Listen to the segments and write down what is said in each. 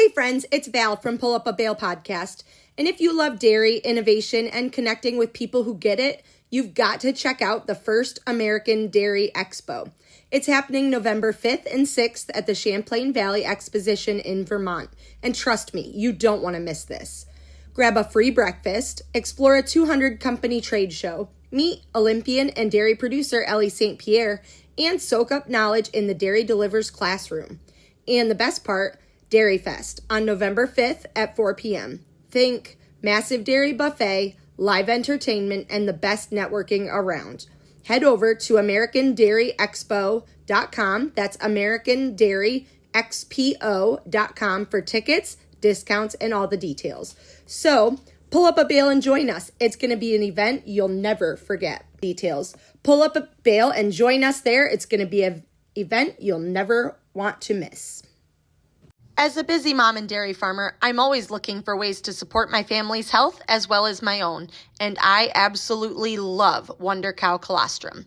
Hey friends, it's Val from Pull Up a Bale podcast. And if you love dairy, innovation, and connecting with people who get it, you've got to check out the first American Dairy XPO. It's happening November 5th and 6th at the Champlain Valley Exposition in Vermont. And trust me, you don't want to miss this. Grab a free breakfast, explore a 200 company trade show, meet Olympian and dairy producer Elle St. Pierre, and soak up knowledge in the Dairy Delivers classroom. And the best part, Dairy Fest on November 5th at 4 p.m. Think massive dairy buffet, live entertainment, and the best networking around. Head over to AmericanDairyExpo.com. That's AmericanDairyXPO.com for tickets, discounts, and all the details. So pull up a bale and join us. It's going to be an event you'll never forget. Details. Pull up a bale and join us there. It's going to be an event you'll never want to miss. As a busy mom and dairy farmer, I'm always looking for ways to support my family's health as well as my own, and I absolutely love Wonder Cow Colostrum.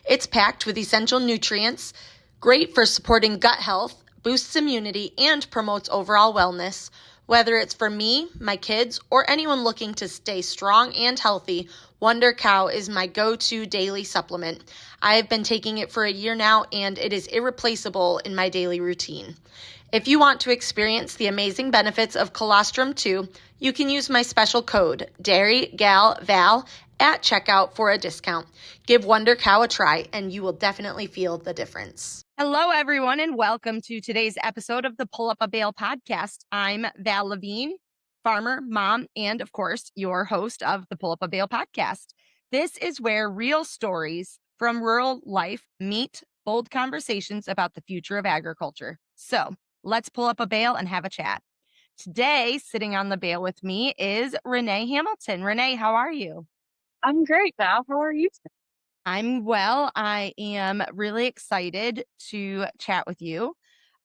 It's packed with essential nutrients, great for supporting gut health, boosts immunity, and promotes overall wellness. Whether it's for me, my kids, or anyone looking to stay strong and healthy, Wonder Cow is my go-to daily supplement. I have been taking it for a year now, and it is irreplaceable in my daily routine. If you want to experience the amazing benefits of colostrum too, you can use my special code, DairyGalVal, at checkout for a discount. Give Wonder Cow a try, and you will definitely feel the difference. Hello, everyone, and welcome to today's episode of the Pull Up a Bale podcast. I'm Val Lavigne, farmer, mom, and of course, your host of the Pull Up a Bale podcast. This is where real stories from rural life meet bold conversations about the future of agriculture. So let's pull up a bale and have a chat. Today, sitting on the bale with me is Renee Hamilton. Renee, how are you? I'm great, Val. How are you today? I'm well. I am really excited to chat with you.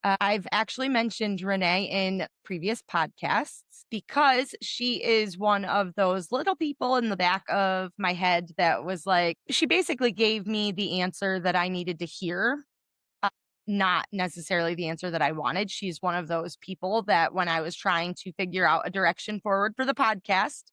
I've actually mentioned Renee in previous podcasts because she is one of those little people in the back of my head that was like, she basically gave me the answer that I needed to hear. Not necessarily the answer that I wanted. She's one of those people that when I was trying to figure out a direction forward for the podcast,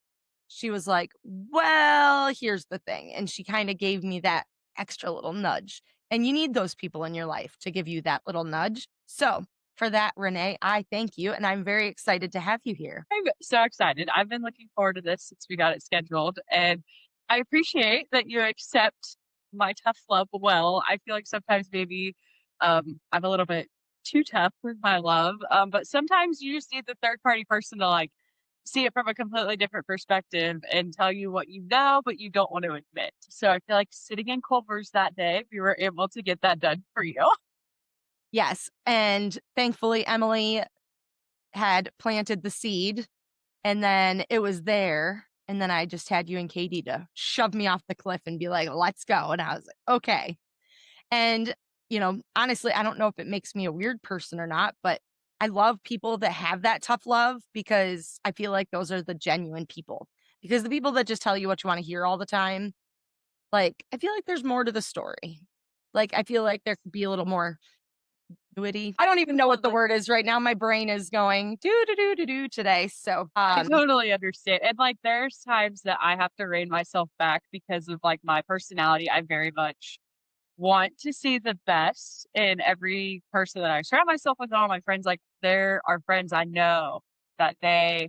she was like, well, here's the thing. And she kind of gave me that extra little nudge. And you need those people in your life to give you that little nudge. So for that, Renee, I thank you. And I'm very excited to have you here. I'm so excited. I've been looking forward to this since we got it scheduled. And I appreciate that you accept my tough love well. I feel like sometimes maybe I'm a little bit too tough with my love. But sometimes you just need the third party person to like see it from a completely different perspective and tell you what you know, but you don't want to admit. So I feel like sitting in Culver's that day, we were able to get that done for you. Yes. And thankfully, Emily had planted the seed and then it was there. And then I just had you and Katie to shove me off the cliff and be like, let's go. And I was like, okay. And, you know, honestly, I don't know if it makes me a weird person or not, but I love people that have that tough love because I feel like those are the genuine people. Because the people that just tell you what you want to hear all the time, like, I feel like there's more to the story. Like, I feel like there could be a little more witty. I don't even know what the word is right now. My brain is going do today. So I totally understand. And like there's times that I have to rein myself back because of like my personality. I very much want to see the best in every person that I surround myself with, all my friends. Like there are friends I know that they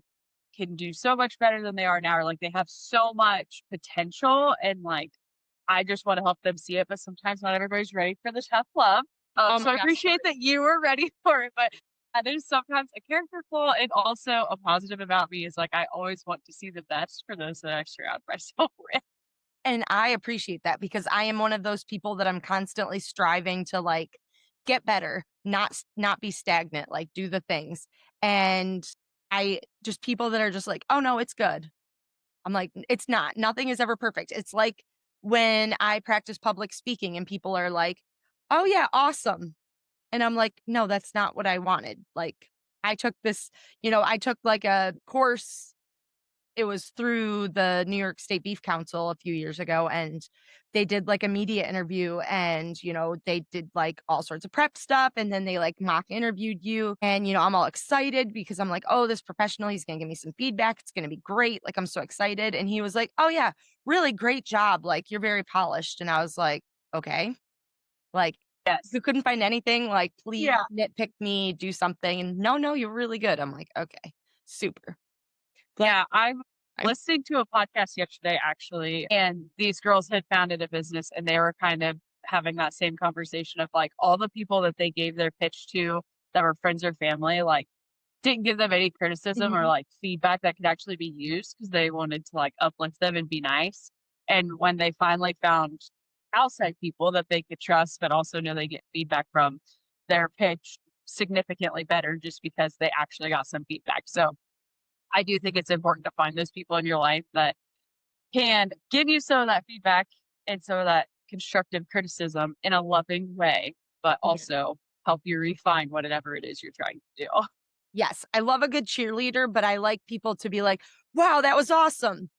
can do so much better than they are now, or like they have so much potential, and like I just want to help them see it. But sometimes not everybody's ready for the tough love. So I appreciate that you were ready for it, but that is sometimes a character flaw, and also a positive about me is like I always want to see the best for those that I surround myself with. And I appreciate that because I am one of those people that I'm constantly striving to like get better, not be stagnant, like do the things. And I just people that are just like, oh no, it's good. I'm like, it's not. Nothing is ever perfect. It's like when I practice public speaking and people are like, oh yeah, awesome. And I'm like, no, that's not what I wanted. Like I took this, I took like a course it was through the New York State Beef Council a few years ago, and they did like a media interview, and they did like all sorts of prep stuff, and then they like mock interviewed you, and I'm all excited because I'm like, oh, this professional, he's gonna give me some feedback, it's gonna be great, like I'm so excited. And he was like, oh yeah, really great job, like you're very polished. And I was like, okay, like Yes. you couldn't find anything, like please Yeah. nitpick me, do something. And no, you're really good. I'm like, okay, super. Yeah, I'm listening to a podcast yesterday actually, and these girls had founded a business and they were kind of having that same conversation of like all the people that they gave their pitch to that were friends or family, like didn't give them any criticism or like feedback that could actually be used because they wanted to like uplift them and be nice. And when they finally found outside people that they could trust, but also know they get feedback from, their pitch significantly better just because they actually got some feedback. So I do think it's important to find those people in your life that can give you some of that feedback and some of that constructive criticism in a loving way, but also help you refine whatever it is you're trying to do. Yes, I love a good cheerleader, but I like people to be like, wow, that was awesome.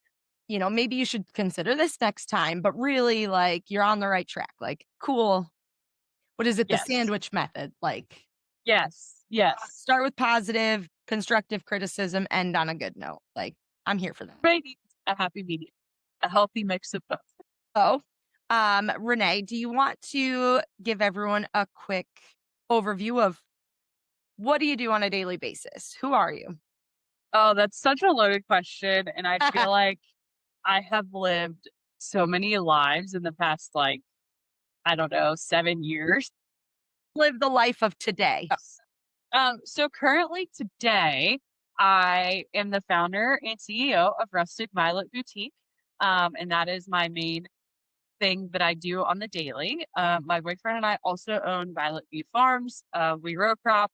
Maybe you should consider this next time, but really, like, you're on the right track. Like, cool. What is it? The Yes. sandwich method. Like, Yes. Yes. start with positive, constructive criticism, end on a good note. Like, I'm here for that. Maybe a happy medium, a healthy mix of both. Oh, Renee, do you want to give everyone a quick overview of what do you do on a daily basis? Who are you? Oh, that's such a loaded question. And I feel like I have lived so many lives in the past, like, I don't know, 7 years. Live the life of today. So currently today, I am the founder and CEO of Rustic Violet Boutique. And that is my main thing that I do on the daily. My boyfriend and I also own Violet Beef Farms. We row crop,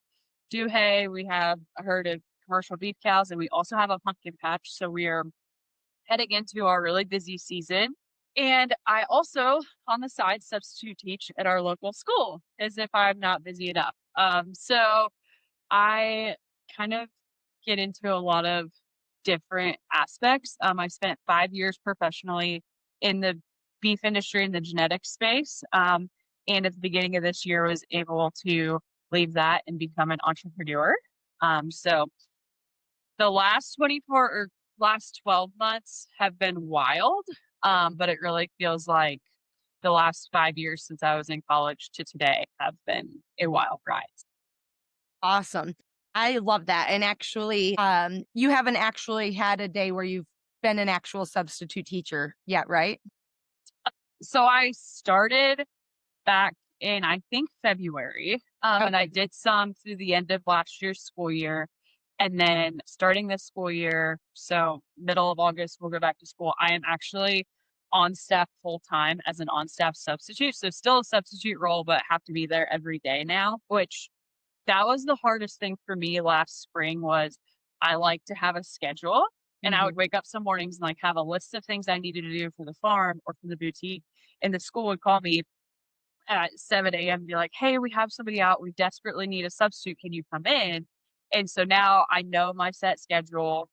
do hay. We have a herd of commercial beef cows, and we also have a pumpkin patch. So we are heading into our really busy season. And I also, on the side, substitute teach at our local school as if I'm not busy enough. So I kind of get into a lot of different aspects. I spent 5 years professionally in the beef industry in the genetics space. And at the beginning of this year was able to leave that and become an entrepreneur. So the last 24 or last 12 months have been wild. But it really feels like the last 5 years since I was in college to today have been a wild ride. Awesome. I love that. And actually, you haven't actually had a day where you've been an actual substitute teacher yet, right? So I started back in, I think, February, and I did some through the end of last year's school year. And then starting this school year, so middle of August, we'll go back to school. I am actually on staff full time as an on staff substitute. So still a substitute role, but have to be there every day now, which that was the hardest thing for me last spring was I like to have a schedule and I would wake up some mornings and like have a list of things I needed to do for the farm or for the boutique. And the school would call me at 7 a.m. and be like, hey, we have somebody out. We desperately need a substitute. Can you come in? And so now I know my set schedule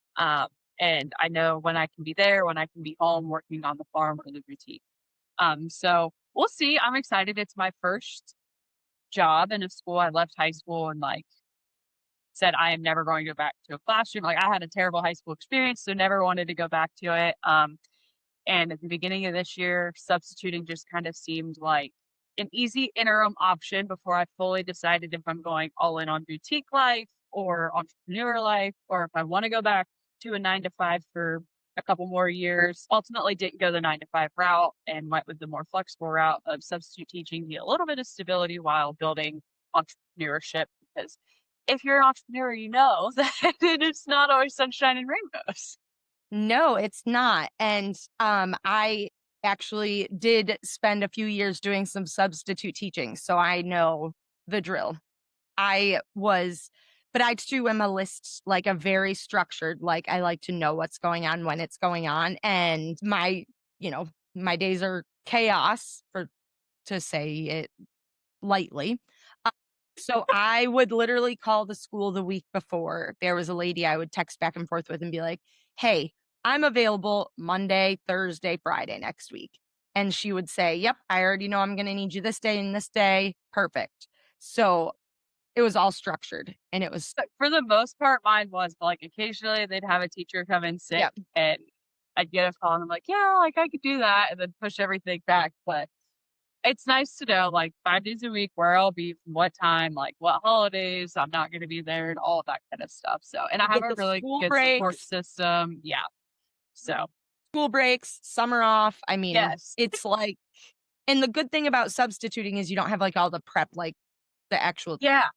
and I know when I can be there, when I can be home working on the farm or the boutique. So we'll see. I'm excited. It's my first job in a school. I left high school and like said I am never going to go back to a classroom. Like I had a terrible high school experience, so never wanted to go back to it. And at the beginning of this year, substituting just kind of seemed like an easy interim option before I fully decided if I'm going all in on boutique life or entrepreneur life, or if I want to go back to a 9 to 5 for a couple more years. Ultimately didn't go the 9 to 5 route and went with the more flexible route of substitute teaching, get a little bit of stability while building entrepreneurship. Because if you're an entrepreneur, you know that it's not always sunshine and rainbows. No, it's not. And I actually did spend a few years doing some substitute teaching, so I know the drill. But I too am a list, like a very structured, like I like to know what's going on when it's going on. And my days are chaos, to say it lightly. So I would literally call the school the week before. There was a lady I would text back and forth with and be like, hey, I'm available Monday, Thursday, Friday next week. And she would say, yep, I already know I'm going to need you this day and this day. Perfect. So it was all structured and it was, But for the most part, mine was, but, like, occasionally they'd have a teacher come in sick yep. and I'd get a call and I'm like, "Yeah, like, I could do that," and then push everything back, but it's nice to know, like, 5 days a week where I'll be, from what time, like, what holidays I'm not gonna be there, and all of that kind of stuff, so and I You have get a the really good support system, yeah, so school breaks, summer off. I mean, yes. it's like, and the good thing about substituting is you don't have like all the prep, like the actual, Yeah,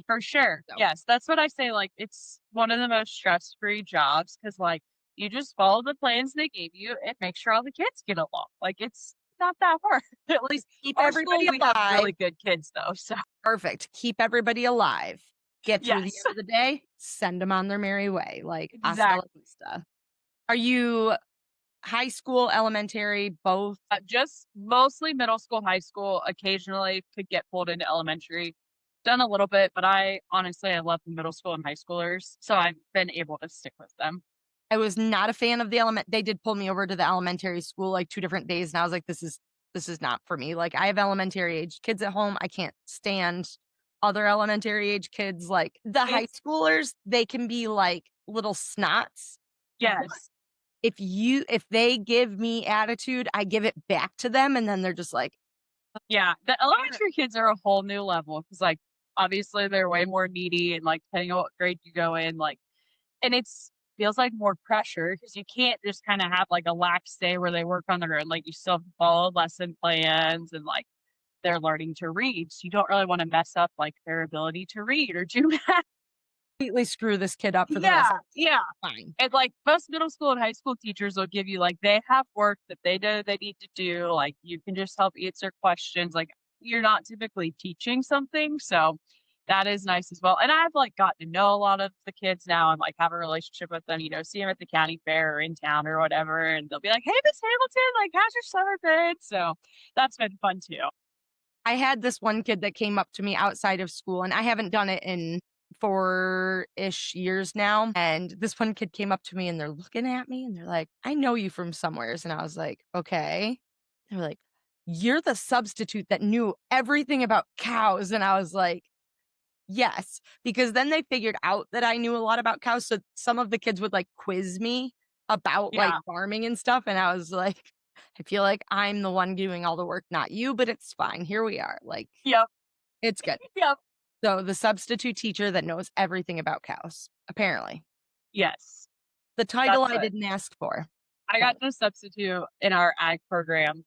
for sure, so yes, that's what I say, like, it's one of the most stress-free jobs because like, you just follow the plans they gave you and make sure all the kids get along, like, it's not that hard. At least keep our school, everybody we have alive. really good kids, though, so Perfect. Keep everybody alive. Get through the yes, end of the day, send them on their merry way. Like, hasta la exactly. vista. Are you high school, elementary, both? Just mostly middle school, high school, occasionally could get pulled into elementary. Done a little bit, but I love the middle school and high schoolers, so I've been able to stick with them. I was not a fan of the they did pull me over to the elementary school like 2 different days, and I was like, this is not for me. Like, I have elementary age kids at home. I can't stand other elementary age kids. Like, the high It's schoolers, they can be like little snots. yes. If they give me attitude, I give it back to them, and then they're just like, Yeah, the elementary kids are a whole new level because, like, obviously, they're way more needy and, like, depending on what grade you go in, like and it's feels like more pressure because you can't just kinda have, like, a lax day where they work on their own, like, you still have to follow lesson plans and, like, they're learning to read, so you don't really wanna mess up, like, their ability to read or do math. completely screw this kid up for the rest Yeah, of yeah. the time. And, like, most middle school and high school teachers will give you, like they have work that they know they need to do, like, you can just help answer questions, like, you're not typically teaching something, so that is nice as well, and I've, like, gotten to know a lot of the kids now and, like, have a relationship with them, see them at the county fair or in town or whatever, and they'll be like, "Hey, Miss Hamilton, like, how's your summer been?" So, that's been fun too. I had this one kid that came up to me outside of school, and I haven't done it in 4-ish years now. And this one kid came up to me and they're looking at me and they're like, I know you from somewheres. And I was like, okay. They were like, you're the substitute that knew everything about cows. And I was like, yes, because then they figured out that I knew a lot about cows. So some of the kids would like quiz me about like Yeah. farming and stuff. And I was like, I feel like I'm the one doing all the work, not you, but it's fine. Here we are. Like, Yep, it's good. yep. So the substitute teacher that knows everything about cows, apparently. Yes. The title That's I what didn't ask for. I So got to substitute in our ag program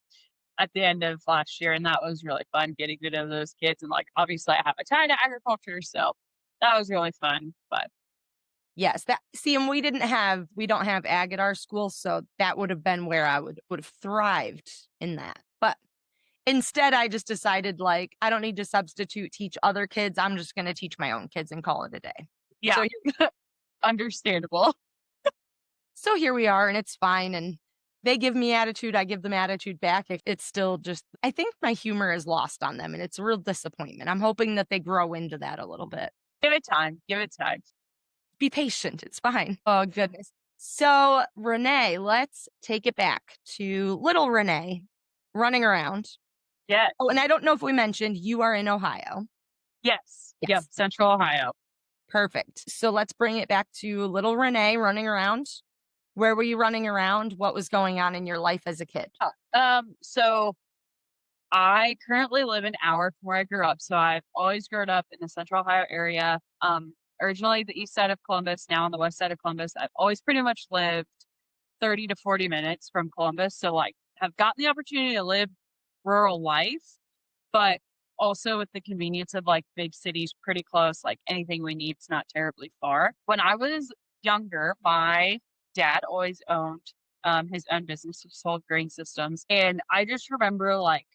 at the end of last year, and that was really fun getting to know those kids, and, like, obviously, I have a tie to agriculture, so that was really fun, but yes, that see, and we don't have ag at our school, so that would have been where I would have thrived in that. But instead I just decided like I don't need to substitute teach other kids. I'm just gonna teach my own kids and call it a day. yeah, So understandable. so here we are and it's fine and they give me attitude, I give them attitude back. It's still just I think my humor is lost on them and it's a real disappointment. I'm hoping that they grow into that a little bit. Give it time, give it time. Be patient. It's fine. Oh goodness. So Renee, let's take it back to little Renee running around. Yes, Oh, and I don't know if we mentioned you are in Ohio. yes, yep, Yes. Central Ohio. Perfect. So let's bring it back to little Renee running around. Where were you running around? What was going on in your life as a kid? So I currently live an hour from where I grew up, so I've always grown up in the Central Ohio area, originally the east side of Columbus, now on the west side of Columbus. I've always pretty much lived 30 to 40 minutes from Columbus, so, like, have gotten the opportunity to live rural life, but also with the convenience of, like, big cities pretty close, like, anything we need is not terribly far. When I was younger, my dad always owned, his own business. He sold grain systems, and I just remember, like,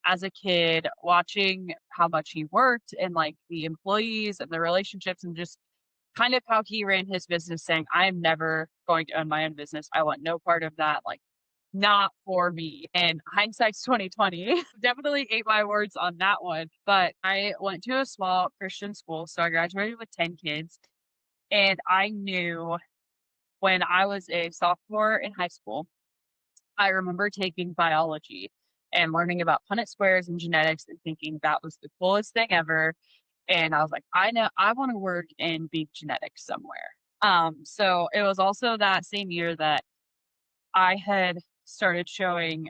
as a kid watching how much he worked and, like, the employees and the relationships and just kind of how he ran his business saying, "I am never going to own my own business. I want no part of that, like, not for me." And hindsight's 2020. Definitely ate my words on that one, but I went to a small Christian school, so I graduated with 10 kids, and I knew when I was a sophomore in high school, I remember taking biology and learning about Punnett squares and genetics and thinking that was the coolest thing ever. And I was like, I know I want to work in beef genetics somewhere. So it was also that same year that I had started showing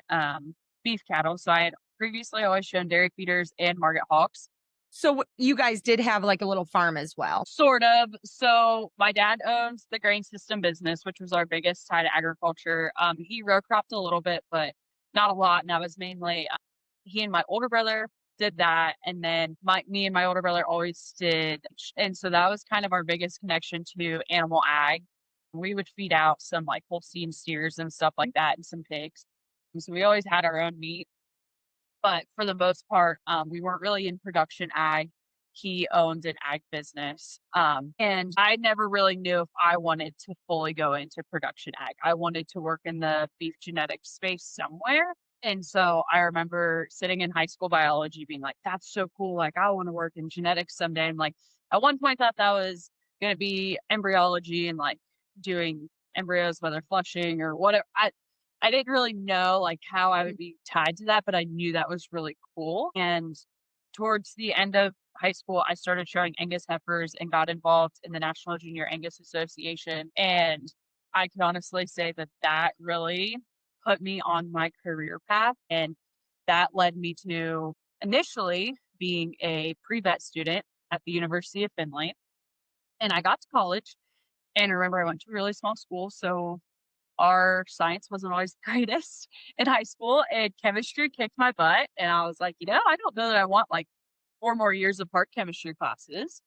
beef cattle. So I had previously always shown dairy feeders and market hawks. So you guys did have like a little farm as well. Sort of. So my dad owns the grain system business, which was our biggest tie to agriculture. He row cropped a little bit, but not a lot. And that was mainly he and my older brother did that. And then me and my older brother always did. And so that was kind of our biggest connection to animal ag. We would feed out some like Holstein steers and stuff like that and some pigs. And so we always had our own meat. But for the most part, we weren't really in production ag. He owned an ag business. And I never really knew if I wanted to fully go into production ag. I wanted to work in the beef genetics space somewhere. And so I remember sitting in high school biology being like, that's so cool. Like, I want to work in genetics someday. And like, at one point, thought that was going to be embryology and like doing embryos, whether flushing or whatever. I didn't really know like how I would be tied to that, but I knew that was really cool. And towards the end of high school, I started showing Angus heifers and got involved in the National Junior Angus Association. And I can honestly say that that really put me on my career path. And that led me to initially being a pre-vet student at the University of Findlay. And I got to college and remember I went to a really small school. So our science wasn't always the greatest in high school, and chemistry kicked my butt. And I was like, I don't know that I want like 4 more years of hard chemistry classes.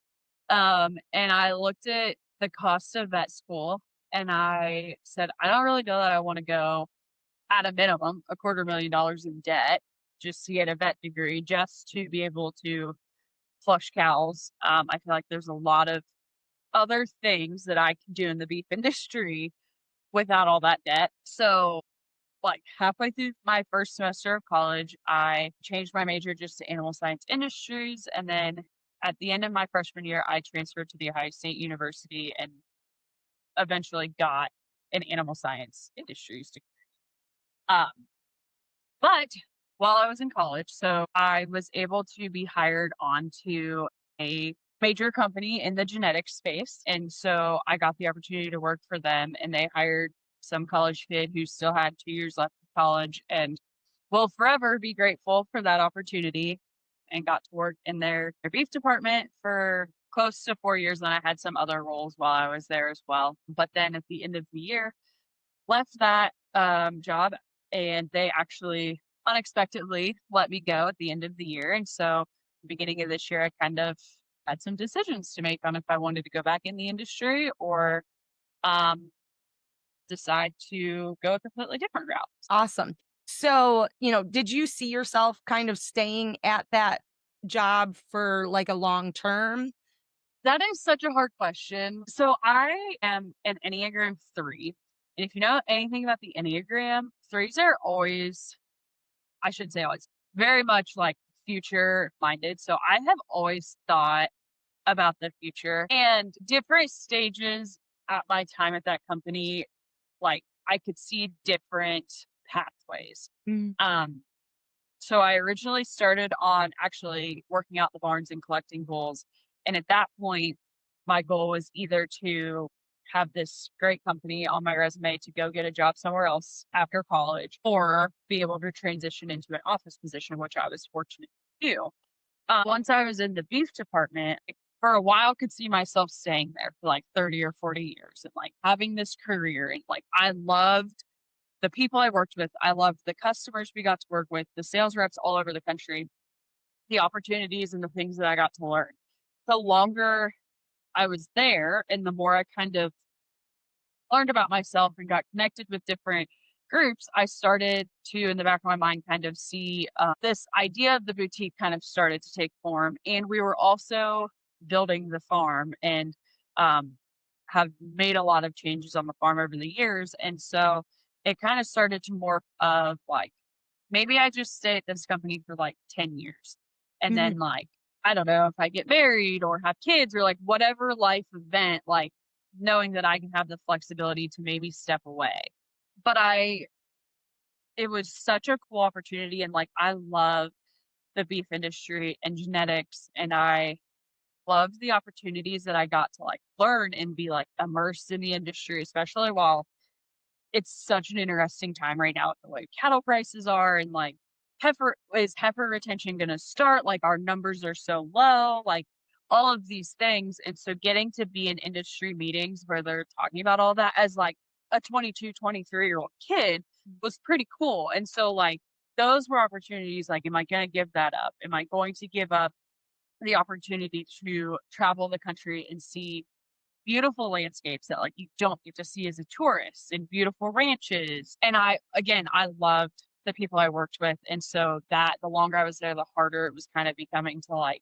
And I looked at the cost of vet school and I said, I don't really know that I want to go at a minimum $250,000 in debt just to get a vet degree, just to be able to flush cows. I feel like there's a lot of other things that I can do in the beef industry without all that debt. So like halfway through my first semester of college, I changed my major just to animal science industries. And then at the end of my freshman year, I transferred to the Ohio State University and eventually got an animal science industries degree. But while I was in college, so I was able to be hired onto a major company in the genetics space. And so I got the opportunity to work for them, and they hired some college kid who still had 2 years left of college and will forever be grateful for that opportunity, and got to work in their beef department for close to 4 years. And I had some other roles while I was there as well. But then at the end of the year, left that job, and they actually unexpectedly let me go at the end of the year. And so beginning of this year, I kind of had some decisions to make on if I wanted to go back in the industry or decide to go a completely different route. Awesome. So, did you see yourself kind of staying at that job for like a long term? That is such a hard question. So I am an Enneagram 3. And if you know anything about the Enneagram, 3s are always, I should say always, very much like future minded. So I have always thought about the future and different stages at my time at that company. Like I could see different pathways. So I originally started on actually working out the barns and collecting bulls. And at that point, my goal was either to have this great company on my resume to go get a job somewhere else after college, or be able to transition into an office position, which I was fortunate to do. Once I was in the beef department, for a while could see myself staying there for like 30 or 40 years and like having this career. And like I loved the people I worked with. I loved the customers we got to work with, the sales reps all over the country, the opportunities and the things that I got to learn. The longer I was there and the more I kind of learned about myself and got connected with different groups, I started to, in the back of my mind, kind of see this idea of the boutique kind of started to take form. And we were also building the farm and have made a lot of changes on the farm over the years. And so it kind of started to morph of like, maybe I just stay at this company for like 10 years. And then like, I don't know if I get married or have kids or like whatever life event, like knowing that I can have the flexibility to maybe step away. But it was such a cool opportunity, and, like, I love the beef industry and genetics, and I loved the opportunities that I got to, like, learn and be, like, immersed in the industry, especially while it's such an interesting time right now with the way cattle prices are and, like, heifer retention gonna start? Like, our numbers are so low, like, all of these things, and so getting to be in industry meetings where they're talking about all that as, like, a 22, 23-year-old kid was pretty cool, and so, like, those were opportunities, like, am I gonna give that up? Am I going to give up the opportunity to travel the country and see beautiful landscapes that, like, you don't get to see as a tourist and beautiful ranches. And I loved the people I worked with. And so that the longer I was there, the harder it was kind of becoming to, like,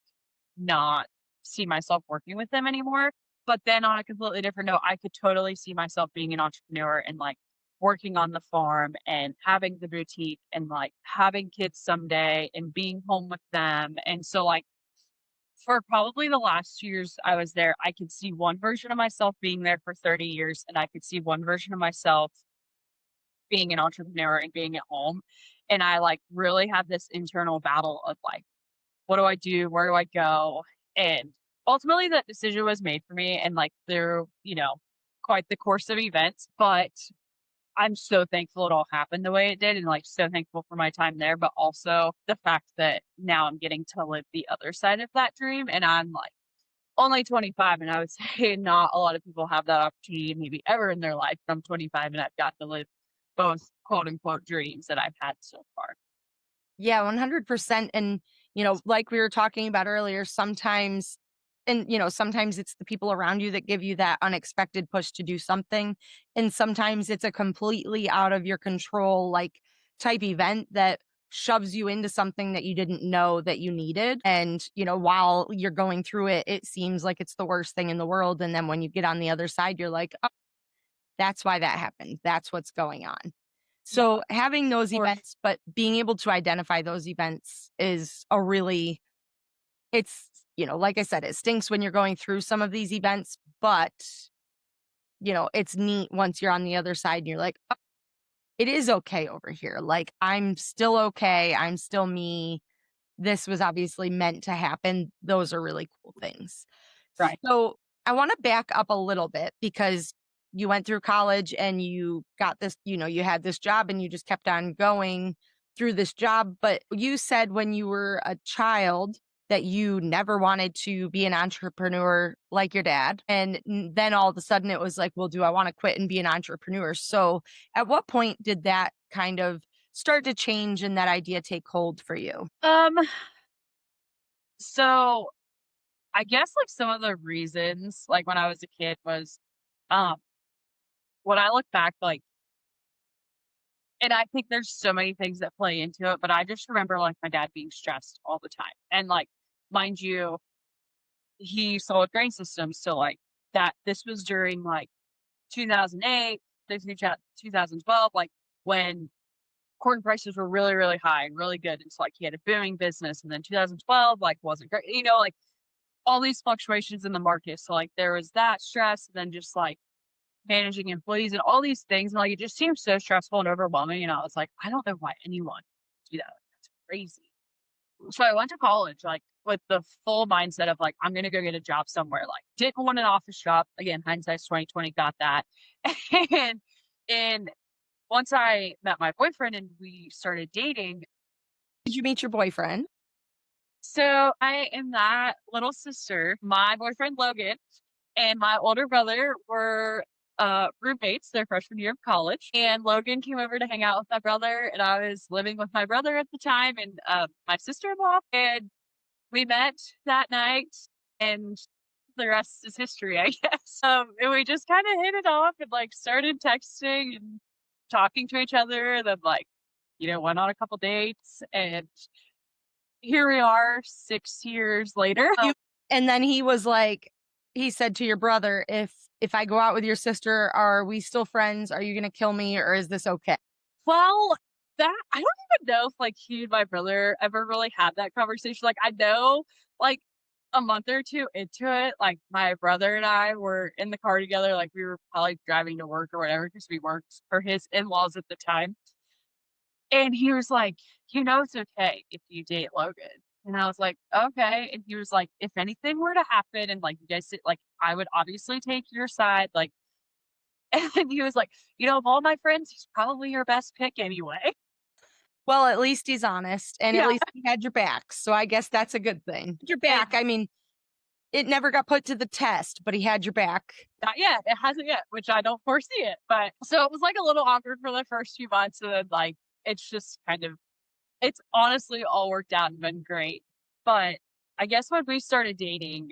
not see myself working with them anymore. But then on a completely different note, I could totally see myself being an entrepreneur and, like, working on the farm and having the boutique and, like, having kids someday and being home with them. And so, like, for probably the last 2 years I was there, I could see one version of myself being there for 30 years, and I could see one version of myself being an entrepreneur and being at home. And I, like, really had this internal battle of, like, what do I do? Where do I go? And ultimately that decision was made for me and, like, through, quite the course of events. But I'm so thankful it all happened the way it did and, like, so thankful for my time there, but also the fact that now I'm getting to live the other side of that dream, and I'm, like, only 25, and I would say not a lot of people have that opportunity maybe ever in their life. I'm 25, and I've got to live both quote unquote dreams that I've had so far. Yeah, 100%. And, like we were talking about earlier, sometimes, and, sometimes it's the people around you that give you that unexpected push to do something. And sometimes it's a completely out of your control, like, type event that shoves you into something that you didn't know that you needed. And, while you're going through it, it seems like it's the worst thing in the world. And then when you get on the other side, you're like, oh, that's why that happened. That's what's going on. Yeah. So having those Or events, but being able to identify those events is a really, it's, like I said, it stinks when you're going through some of these events, but, it's neat once you're on the other side and you're like, oh, it is okay over here. Like, I'm still okay. I'm still me. This was obviously meant to happen. Those are really cool things. right. So I want to back up a little bit because you went through college and you got this, you had this job and you just kept on going through this job. But you said when you were a child that you never wanted to be an entrepreneur like your dad. And then all of a sudden it was like, well, do I want to quit and be an entrepreneur? So at what point did that kind of start to change and that idea take hold for you? Um, so I guess, like, some of the reasons, like, when I was a kid was, um, when I look back, like, and I think there's so many things that play into it, but I just remember, like, my dad being stressed all the time. And, like, mind you, he sold grain systems, so, like, this was during, like, 2008 to 2012, like, when corn prices were really, really high and really good, and so, like, he had a booming business, and then 2012, like, wasn't great, like, all these fluctuations in the market, so, like, there was that stress, and then just, like, managing employees and all these things, and, like, it just seemed so stressful and overwhelming, and I was like, "I don't know why anyone would do that, like, that's crazy." So I went to college, like, with the full mindset of, like, I'm gonna go get a job somewhere, like, didn't want an office job. Again, hindsight's 2020, got that. And and once I met my boyfriend and we started dating. Did you meet your boyfriend? So I am that little sister. My boyfriend, Logan, and my older brother were roommates their freshman year of college. And Logan came over to hang out with my brother, and I was living with my brother at the time and my sister-in-law. And we met that night, and the rest is history, I guess. And we just kind of hit it off and, like, started texting and talking to each other. Then, like, went on a couple dates, and here we are 6 years later. And then he was like, he said to your brother, if I go out with your sister, are we still friends? Are you gonna kill me or is this okay? Well, that I don't even know if, like, he and my brother ever really had that conversation. Like, I know, like, a month or two into it, like, my brother and I were in the car together, like, we were probably driving to work or whatever because we worked for his in-laws at the time, and he was like, "You know it's okay if you date Logan." And I was like, "Okay." And he was like, "If anything were to happen and, like, you guys sit like, I would obviously take your side, like." And he was like, "You know, of all my friends, he's probably your best pick anyway." Well, at least he's honest, and at Yeah, least he had your back, so I guess that's a good thing. Your and back, I mean, it never got put to the test, but he had your back. not yet, it hasn't yet, which I don't foresee it, but so it was, like, a little awkward for the first few months, and then, like, it's just kind of it's honestly all worked out and been great, but I guess when we started dating,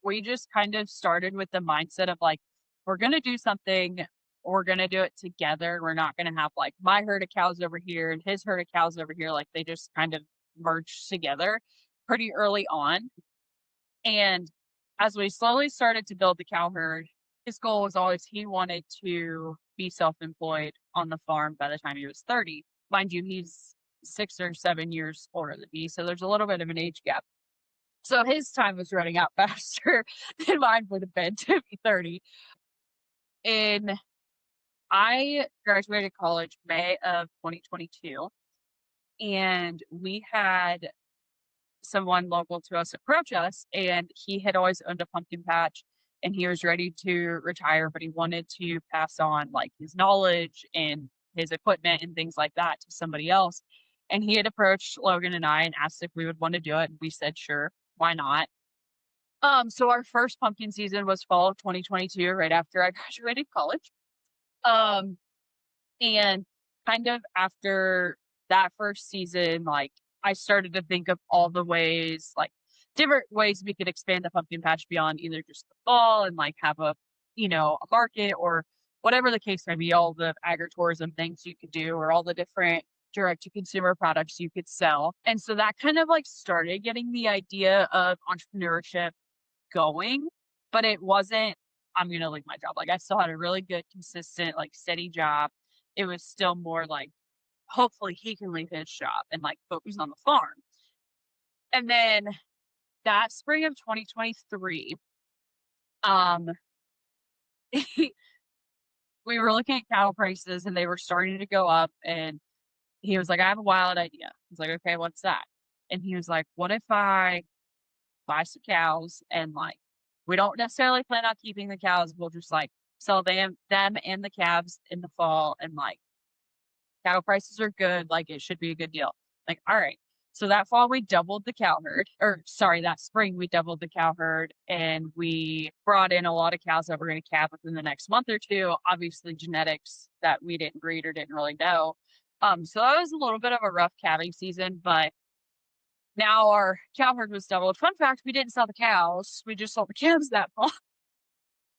we just kind of started with the mindset of, like, we're gonna do something, we're gonna do it together, we're not gonna have, like, my herd of cows over here and his herd of cows over here, like, they just kind of merged together pretty early on, and as we slowly started to build the cow herd, his goal was always he wanted to be self-employed on the farm by the time he was 30. Mind you, he's 6 or 7 years older than me, so there's a little bit of an age gap. So his time was running out faster than mine would have been to be 30. And I graduated college May of 2022, and we had someone local to us approach us, and he had always owned a pumpkin patch, and he was ready to retire, but he wanted to pass on, like, his knowledge and his equipment and things like that to somebody else. And he had approached Logan and I and asked if we would want to do it, and we said, "Sure, why not?" So our first pumpkin season was fall of 2022, right after I graduated college. Um, and kind of after that first season, like, I started to think of all the ways, like, different ways we could expand the pumpkin patch beyond either just the fall and, like, have a, a market or whatever the case may be, all the agritourism things you could do or all the different direct to consumer products you could sell. And so that kind of like started getting the idea of entrepreneurship going, but it wasn't, "I'm gonna leave my job." Like, I still had a really good, consistent, like, steady job. It was still more like, hopefully he can leave his job and, like, focus on the farm. And then that spring of 2023, um, we were looking at cattle prices and they were starting to go up, and he was like, "I have a wild idea." I was like, "Okay, what's that?" And he was like, "What if I buy some cows and, like, we don't necessarily plan on keeping the cows, we'll just, like, sell them and the calves in the fall, and, like, cow prices are good, like, it should be a good deal." Like, "Alright." So that fall, we doubled the cow herd, or sorry, that spring, we doubled the cow herd, and we brought in a lot of cows that were gonna calve within the next month or 2, obviously genetics that we didn't breed or didn't really know. So that was a little bit of a rough calving season, but now our cow herd was doubled. Fun fact, we didn't sell the cows, we just sold the calves that fall.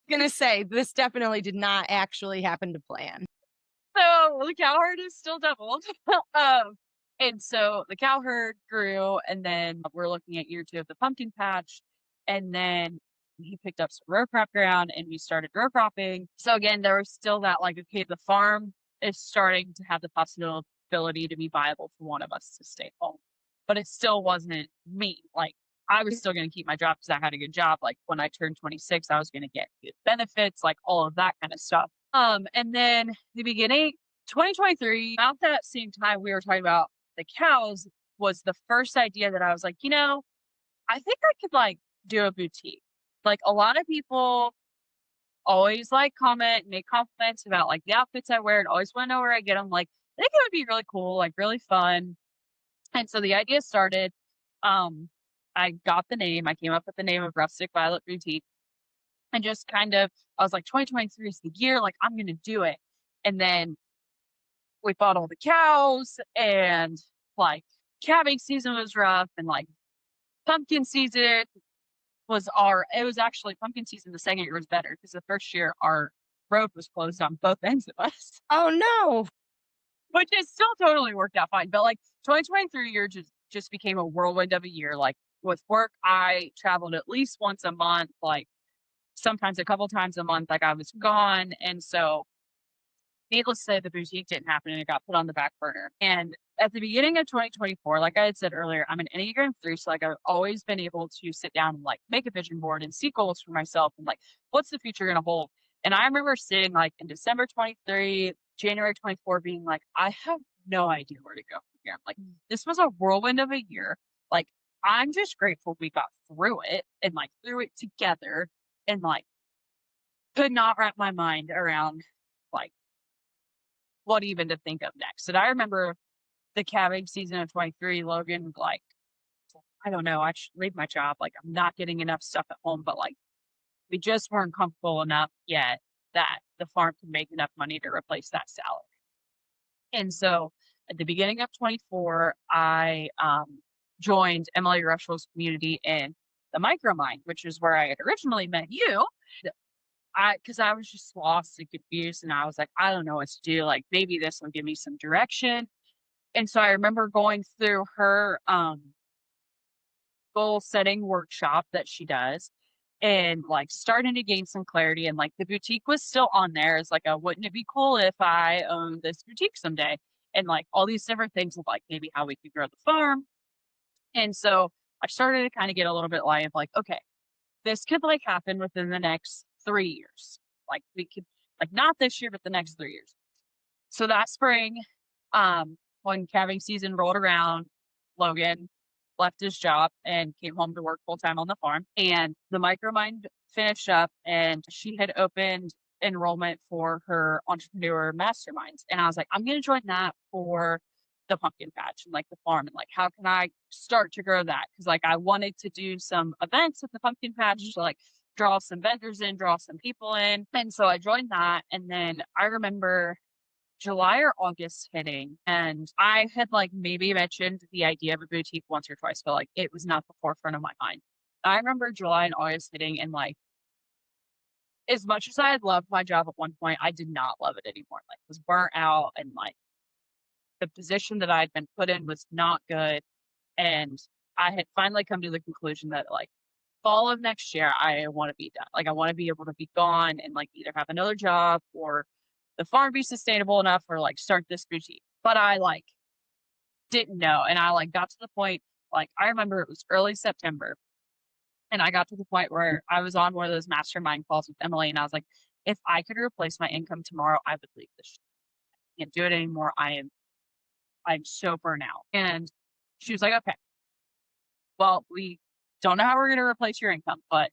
Gonna say, this definitely did not actually happen to plan. So the cow herd is still doubled. And so the cow herd grew, and then we're looking at year 2 of the pumpkin patch, and then he picked up some row crop ground and we started row cropping. So again, there was still that like, okay, the farm is starting to have the possibility to be viable for one of us to stay home. But it still wasn't me. Like, I was still gonna keep my job because I had a good job. Like, when I turned 26, I was gonna get good benefits, like all of that kind of stuff. And then the beginning 2023, about that same time we were talking about the cows, was the first idea that I was like, I think I could like do a boutique. Like, a lot of people always like comment, make compliments about like the outfits I wear and always want to know where I get them. Like, I think it would be really cool, like really fun. And so the idea started. Um, I got the name, I came up with the name of Rustic Violet Boutique, and just kind of, I was like, 2023 is the year, like, I'm gonna do it. And then we bought all the cows, and like calving season was rough, and like pumpkin season it was actually pumpkin season the second year was better because the first year our road was closed on both ends of us, Oh, no. which is still totally worked out fine. But like 2023 year just became a whirlwind of a year. Like, with work, I traveled at least once a month, like sometimes a couple times a month, like I was gone. And so needless to say, the boutique didn't happen and it got put on the back burner. And at the beginning of 2024, like I had said earlier, I'm an Enneagram 3, so, like, I've always been able to sit down and, like, make a vision board and see goals for myself and, like, what's the future gonna hold? And I remember sitting, like, in December 23, January 24 being like, "I have no idea where to go from here." I'm like, "This was a whirlwind of a year." Like, I'm just grateful we got through it and, like, through it together and, like, could not wrap my mind around, like, what even to think of next. And I remember the calving season of 23, Logan, like, I don't know, I should leave my job. Like, I'm not getting enough stuff at home, but like, we just weren't comfortable enough yet that the farm could make enough money to replace that salary. And so at the beginning of 24, I joined Emily Russell's community in the micromine, which is where I had originally met you. Because I was just lost and confused, and I was like, I don't know what to do. Like, maybe this will give me some direction. And so I remember going through her goal setting workshop that she does and like starting to gain some clarity. And like the boutique was still on there. It's like, wouldn't it be cool if I owned this boutique someday? And like all these different things of like maybe how we could grow the farm. And so I started to kind of get a little bit light of like, okay, this could like happen within the next 3 years. Like we could like not this year, but the next 3 years. So that spring, when calving season rolled around, Logan left his job and came home to work full time on the farm. And the micromind finished up, and she had opened enrollment for her entrepreneur masterminds. And I was like, I'm going to join that for the pumpkin patch and like the farm. And like, how can I start to grow that? Because like, I wanted to do some events at the pumpkin patch to like draw some vendors in, draw some people in. And so I joined that. And then I remember July or August hitting, and I had like maybe mentioned the idea of a boutique once or twice, but like it was not the forefront of my mind. I remember July and August hitting, and like as much as I had loved my job at one point, I did not love it anymore. Like was burnt out, and like the position that I had been put in was not good. And I had finally come to the conclusion that like fall of next year, I want to be done. Like I want to be able to be gone and like either have another job or the farm be sustainable enough or like start this boutique. But I like didn't know. And I like got to the point, like I remember it was early September. And I got to the point where I was on one of those mastermind calls with Emily, and I was like, if I could replace my income tomorrow, I would leave this. I can't do it anymore. I'm so burnt out. And she was like, okay, well, we don't know how we're gonna replace your income, but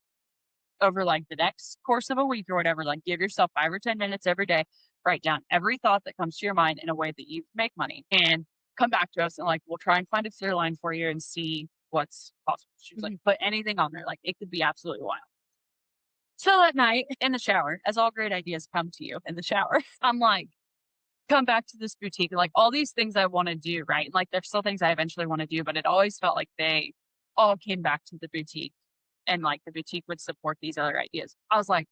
over like the next course of a week or whatever, like give yourself 5 or 10 minutes every day, write down every thought that comes to your mind in a way that you make money and come back to us and like we'll try and find a clear line for you and see what's possible. She was like, put anything on there, like it could be absolutely wild. So at night in the shower, as all great ideas come to you in the shower, I'm like, come back to this boutique, like all these things I want to do, right? Like there's still things I eventually want to do, but it always felt like they all came back to the boutique and like the boutique would support these other ideas. I was like,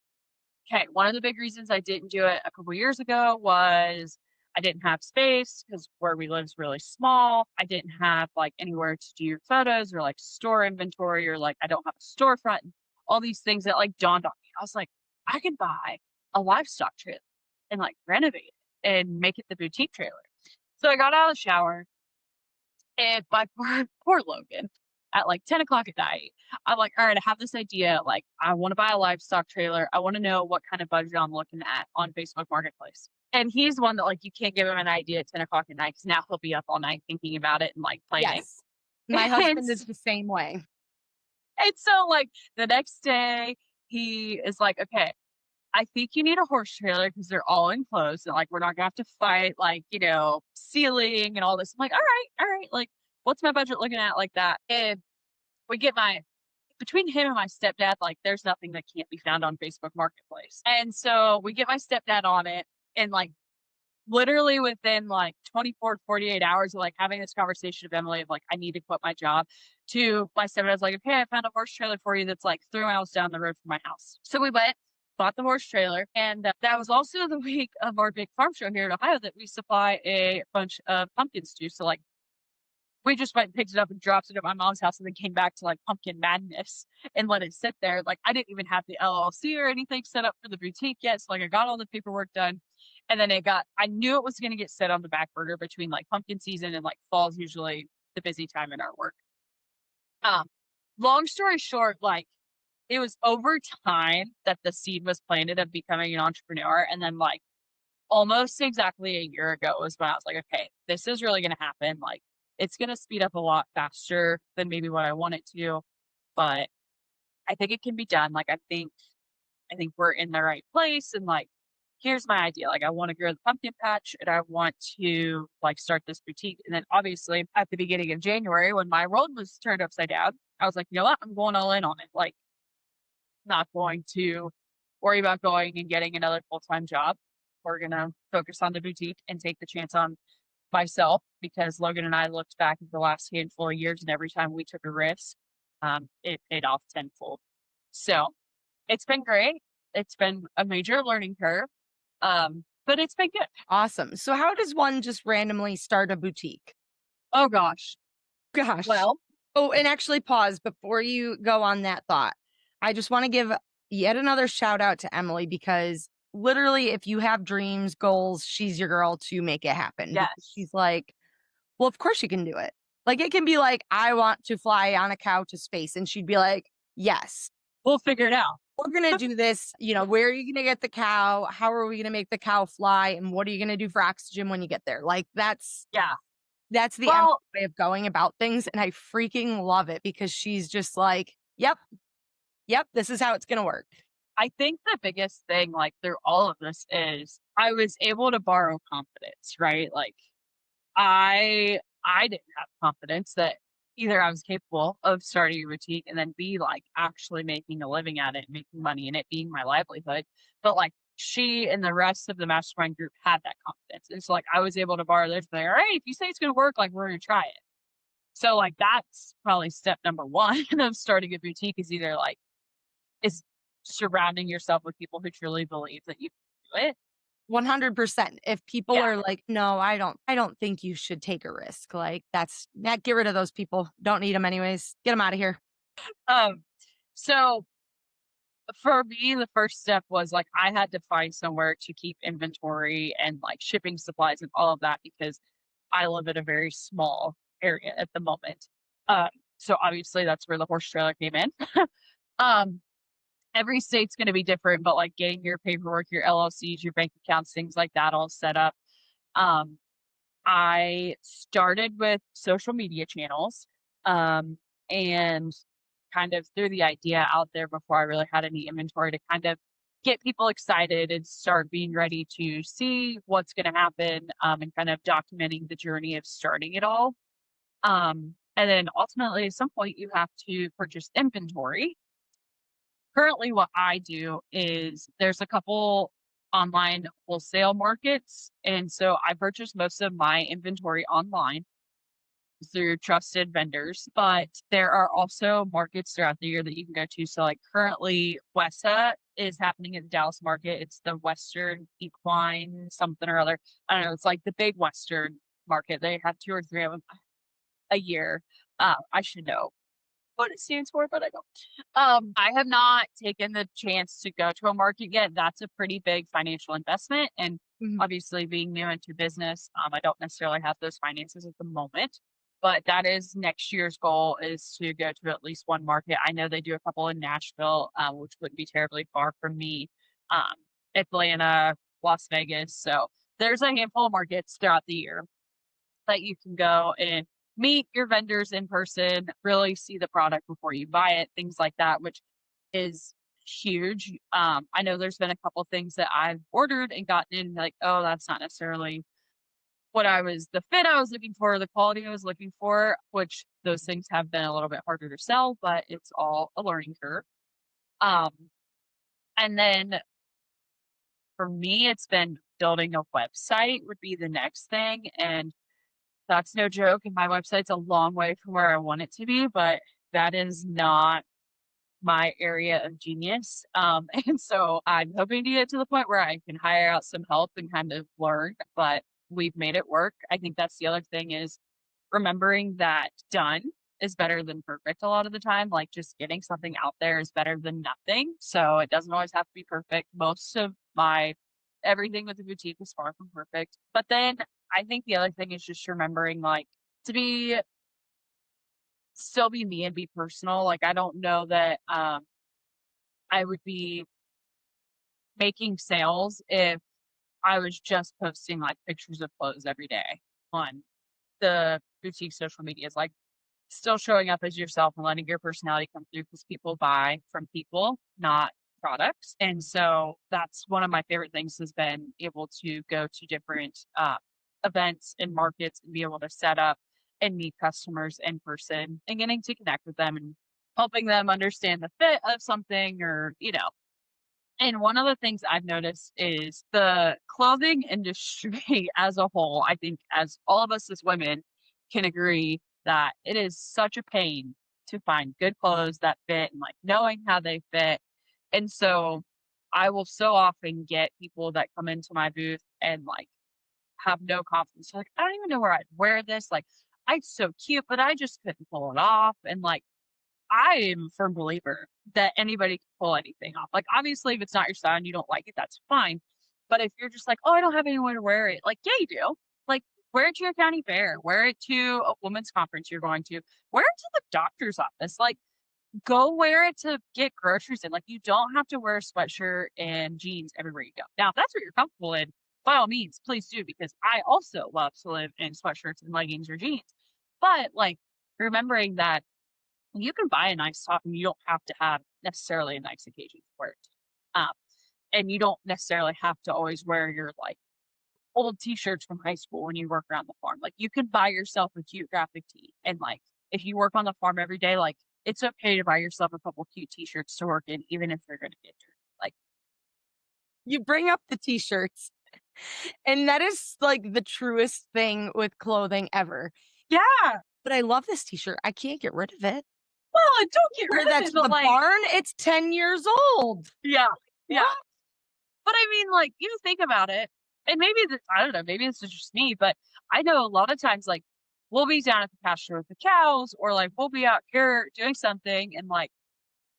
okay, one of the big reasons I didn't do it a couple years ago was I didn't have space because where we live is really small. I didn't have like anywhere to do your photos or like store inventory or like I don't have a storefront. All these things that like dawned on me. I was like, I can buy a livestock trailer and like renovate it and make it the boutique trailer. So I got out of the shower and my poor Logan at like 10 o'clock at night, I'm like, all right, I have this idea. Like, I want to buy a livestock trailer. I want to know what kind of budget I'm looking at on Facebook Marketplace. And he's one that like you can't give him an idea at 10 o'clock at night because now he'll be up all night thinking about it and like planning. Yes. My husband is the same way. And so like the next day he is like, okay, I think you need a horse trailer because they're all enclosed and like we're not gonna have to fight like, you know, ceiling and all this. I'm like, all right, like what's my budget looking at like that? And we get between him and my stepdad, like there's nothing that can't be found on Facebook Marketplace. And so we get my stepdad on it and like literally within like 24 to 48 hours of like having this conversation with Emily of like, I need to quit my job to my stepdad's like, okay, I found a horse trailer for you that's like 3 miles down the road from my house. So we went, bought the horse trailer. And that was also the week of our big farm show here in Ohio that we supply a bunch of pumpkins to. So like we just went and picked it up and dropped it at my mom's house and then came back to like pumpkin madness and let it sit there. Like I didn't even have the LLC or anything set up for the boutique yet. So like I got all the paperwork done And then I knew it was going to get set on the back burner between like pumpkin season and like fall's usually the busy time in our work. Um, Long story short, like it was over time that the seed was planted of becoming an entrepreneur. And then like almost exactly a year ago was when I was like, okay, this is really going to happen. Like it's going to speed up a lot faster than maybe what I want it to, but I think it can be done. Like I think we're in the right place. And like, here's my idea. Like I want to grow the pumpkin patch and I want to like start this boutique. And then obviously at the beginning of January, when my world was turned upside down, I was like, you know what? I'm going all in on it. Like not going to worry about going and getting another full-time job. We're going to focus on the boutique and take the chance on myself because Logan and I looked back at the last handful of years and every time we took a risk, it paid off tenfold. So it's been great. It's been a major learning curve, but it's been good. Awesome. So how does one just randomly start a boutique? Oh gosh. Gosh. Well, Oh, and actually pause before you go on that thought. I just want to give yet another shout out to Emily because literally if you have dreams, goals, she's your girl to make it happen. yes. Because she's like, well, of course you can do it. Like it can be like, I want to fly on a cow to space. And she'd be like, yes, We'll figure it out. we're going to do this. You know, where are you going to get the cow? How are we going to make the cow fly? And what are you going to do for oxygen when you get there? Like that's Yeah. the Well, way of going about things. And I freaking love it because she's just like, yep, this is how it's going to work. I think the biggest thing, like through all of this, is I was able to borrow confidence, right? Like I didn't have confidence that either I was capable of starting a boutique and then B, like actually making a living at it, making money and it being my livelihood. But like she and the rest of the mastermind group had that confidence. And so like I was able to borrow theirs and say, all right, if you say it's gonna work, like we're gonna try it. So like that's probably step number one of starting a boutique is surrounding yourself with people who truly believe that you can do it. 100%. If people Yeah. are like, no, I don't think you should take a risk. Like get rid of those people. Don't need them anyways. Get them out of here. Um, so for me, the first step was like I had to find somewhere to keep inventory and like shipping supplies and all of that because I live in a very small area at the moment. Um, so obviously that's where the horse trailer came in. um, every state's going to be different, but like getting your paperwork, your LLCs, your bank accounts, things like that all set up. Um, I started with social media channels, and kind of threw the idea out there before I really had any inventory to kind of get people excited and start being ready to see what's going to happen, and kind of documenting the journey of starting it all. And then ultimately, at some point, you have to purchase inventory. Currently, what I do is there's a couple online wholesale markets. And so I purchase most of my inventory online through trusted vendors, but there are also markets throughout the year that you can go to. So like currently WESA is happening at the Dallas market. It's the Western Equine something or other. I don't know. It's like the big Western market. They have 2 or 3 of them a year. I should know what it stands for, but I don't. I have not taken the chance to go to a market yet. That's a pretty big financial investment. And obviously being new into business, I don't necessarily have those finances at the moment, but that is next year's goal is to go to at least one market. I know they do a couple in Nashville, which wouldn't be terribly far from me. Atlanta, Las Vegas. So there's a handful of markets throughout the year that you can go and meet your vendors in person, really see the product before you buy it, things like that, which is huge. I know there's been a couple things that I've ordered and gotten in like, oh, that's not necessarily the fit I was looking for, the quality I was looking for, which those things have been a little bit harder to sell, but it's all a learning curve. And then for me, it's been building a website would be the next thing. And that's no joke, and my website's a long way from where I want it to be, but that is not my area of genius. And so I'm hoping to get to the point where I can hire out some help and kind of learn, but we've made it work. I think that's the other thing is remembering that done is better than perfect a lot of the time. Like just getting something out there is better than nothing. So it doesn't always have to be perfect. Most of my everything with the boutique is far from perfect. But then I think the other thing is just remembering, like, to be still be me and be personal. Like, I don't know that I would be making sales if I was just posting like pictures of clothes every day on the boutique social medias. Like, still showing up as yourself and letting your personality come through, because people buy from people, not products. And so that's one of my favorite things, has been able to go to different events and markets and be able to set up and meet customers in person and getting to connect with them and helping them understand the fit of something, or, and one of the things I've noticed is the clothing industry as a whole. I think, as all of us as women can agree, that it is such a pain to find good clothes that fit and like knowing how they fit. And so I will so often get people that come into my booth and like have no confidence. They're like, I don't even know where I'd wear this. Like, it's so cute, but I just couldn't pull it off. And like, I am a firm believer that anybody can pull anything off. Like, obviously, if it's not your style and you don't like it, that's fine. But if you're just like, oh, I don't have anywhere to wear it, like, yeah, you do. Like, wear it to your county fair, wear it to a women's conference you're going to, wear it to the doctor's office. Like, go wear it to get groceries in. Like, you don't have to wear a sweatshirt and jeans everywhere you go. Now, if that's what you're comfortable in, by all means, please do, because I also love to live in sweatshirts and leggings or jeans. But like, remembering that you can buy a nice top and you don't have to have necessarily a nice occasion for it. Um, and you don't necessarily have to always wear your like old t-shirts from high school when you work around the farm. Like, you can buy yourself a cute graphic tee. And like, if you work on the farm every day, like, it's okay to buy yourself a couple cute t-shirts to work in, even if they're going to get dirty. Like, You bring up the t-shirts, and that is like the truest thing with clothing ever. yeah, But I love this t-shirt. I can't get rid of it. well, and don't get Wear rid of that it, to but the like, barn. It's 10 years old. yeah, yeah. What? But I mean, like, you think about it, and maybe this, I don't know, maybe this is just me, but I know a lot of times, like, we'll be down at the pasture with the cows, or like we'll be out here doing something, and like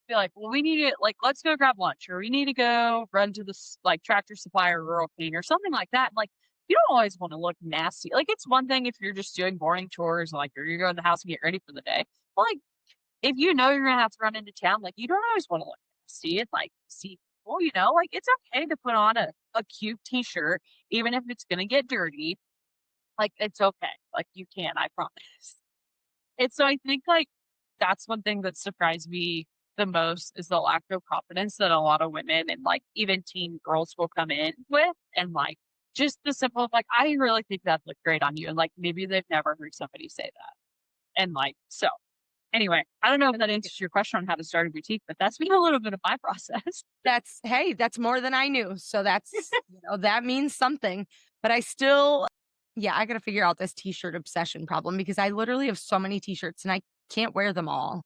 be like, well, we need to, like, let's go grab lunch, or we need to go run to this like Tractor Supply or Rural King or something like that. Like, you don't always want to look nasty. Like, it's one thing if you're just doing boring chores, like, or you go in the house and get ready for the day. But like, if you know you're gonna have to run into town, like, you don't always want to look nasty and like see people, like, it's okay to put on a cute t-shirt, even if it's gonna get dirty. Like, it's okay. Like, you can, I promise. And so I think like that's one thing that surprised me the most, is the lack of confidence that a lot of women and like even teen girls will come in with. And like, just the simple of like, I really think that looked great on you. And like, maybe they've never heard somebody say that. And like, so anyway, I don't know if that answers your question on how to start a boutique, but that's been a little bit of my process. That's more than I knew. So that's, that means something. But I still, I got to figure out this t-shirt obsession problem, because I literally have so many t-shirts and I can't wear them all.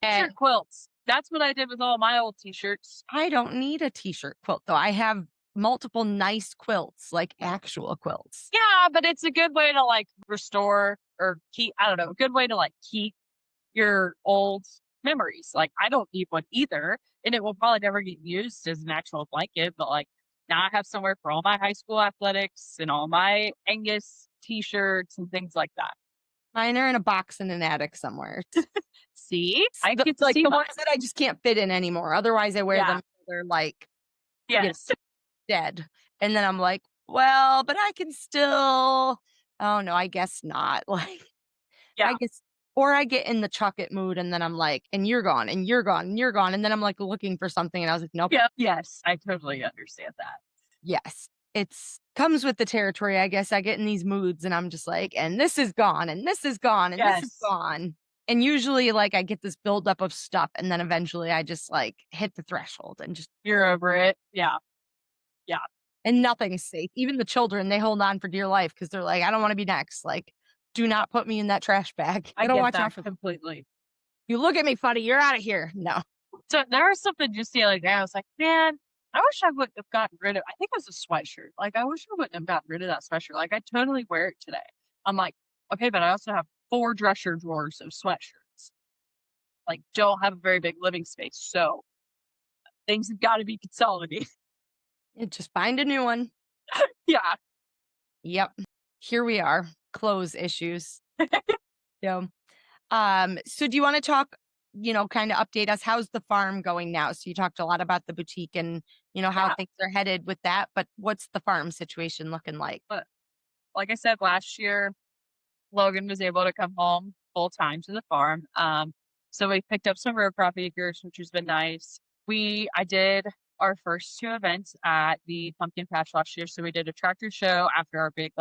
And T-shirt quilts. That's what I did with all my old t-shirts. I don't need a t-shirt quilt though. I have multiple nice quilts, like actual quilts. Yeah, but it's a good way to like restore or keep, I don't know, a good way to like keep your old memories. Like, I don't need one either, and it will probably never get used as an actual blanket, but like, now I have somewhere for all my high school athletics and all my Angus t-shirts and things like that. Mine are in a box in an attic somewhere. See? I get to like see the mine. ones that I just can't fit in anymore. Otherwise I wear Yeah. them till they're like Yes. dead. And then I'm like, well, but I can still, oh no, I guess not. Like, Yeah. I guess, or I get in the chuck it mood and then I'm like, and you're gone and you're gone and you're gone. And then I'm like looking for something and I was like, nope. Yeah. Yes. I totally understand that. Yes. It's comes with the territory. I guess I get in these moods and I'm just like, and this is gone and this is gone and this is Yes. gone. And usually like I get this buildup of stuff and then eventually I just like hit the threshold and just, You're over it. Yeah. and nothing's safe. Even the children, they hold on for dear life because they're like, I don't want to be next. Like, do not put me in that trash bag. I don't get watch that out for completely. you. Look at me funny. You're out of here. No. So there was something just the other day. I was like, man, I wish I would have gotten rid of, I think it was a sweatshirt. Like, I wish I wouldn't have gotten rid of that sweatshirt. Like, I totally wear it today. I'm like, okay, but I also have 4 dresser drawers of sweatshirts. Like, don't have a very big living space. So things have got to be consolidated. Just find a new one. Yeah. Yep. Here we are. Clothes issues. So, so do you want to talk, kind of update us? How's the farm going now? So you talked a lot about the boutique and, how Yeah. things are headed with that, but what's the farm situation looking like? But like I said, last year, Logan was able to come home full time to the farm. So we picked up some row crop acres, which has been nice. I did our first 2 events at the pumpkin patch last year. So we did a tractor show after our big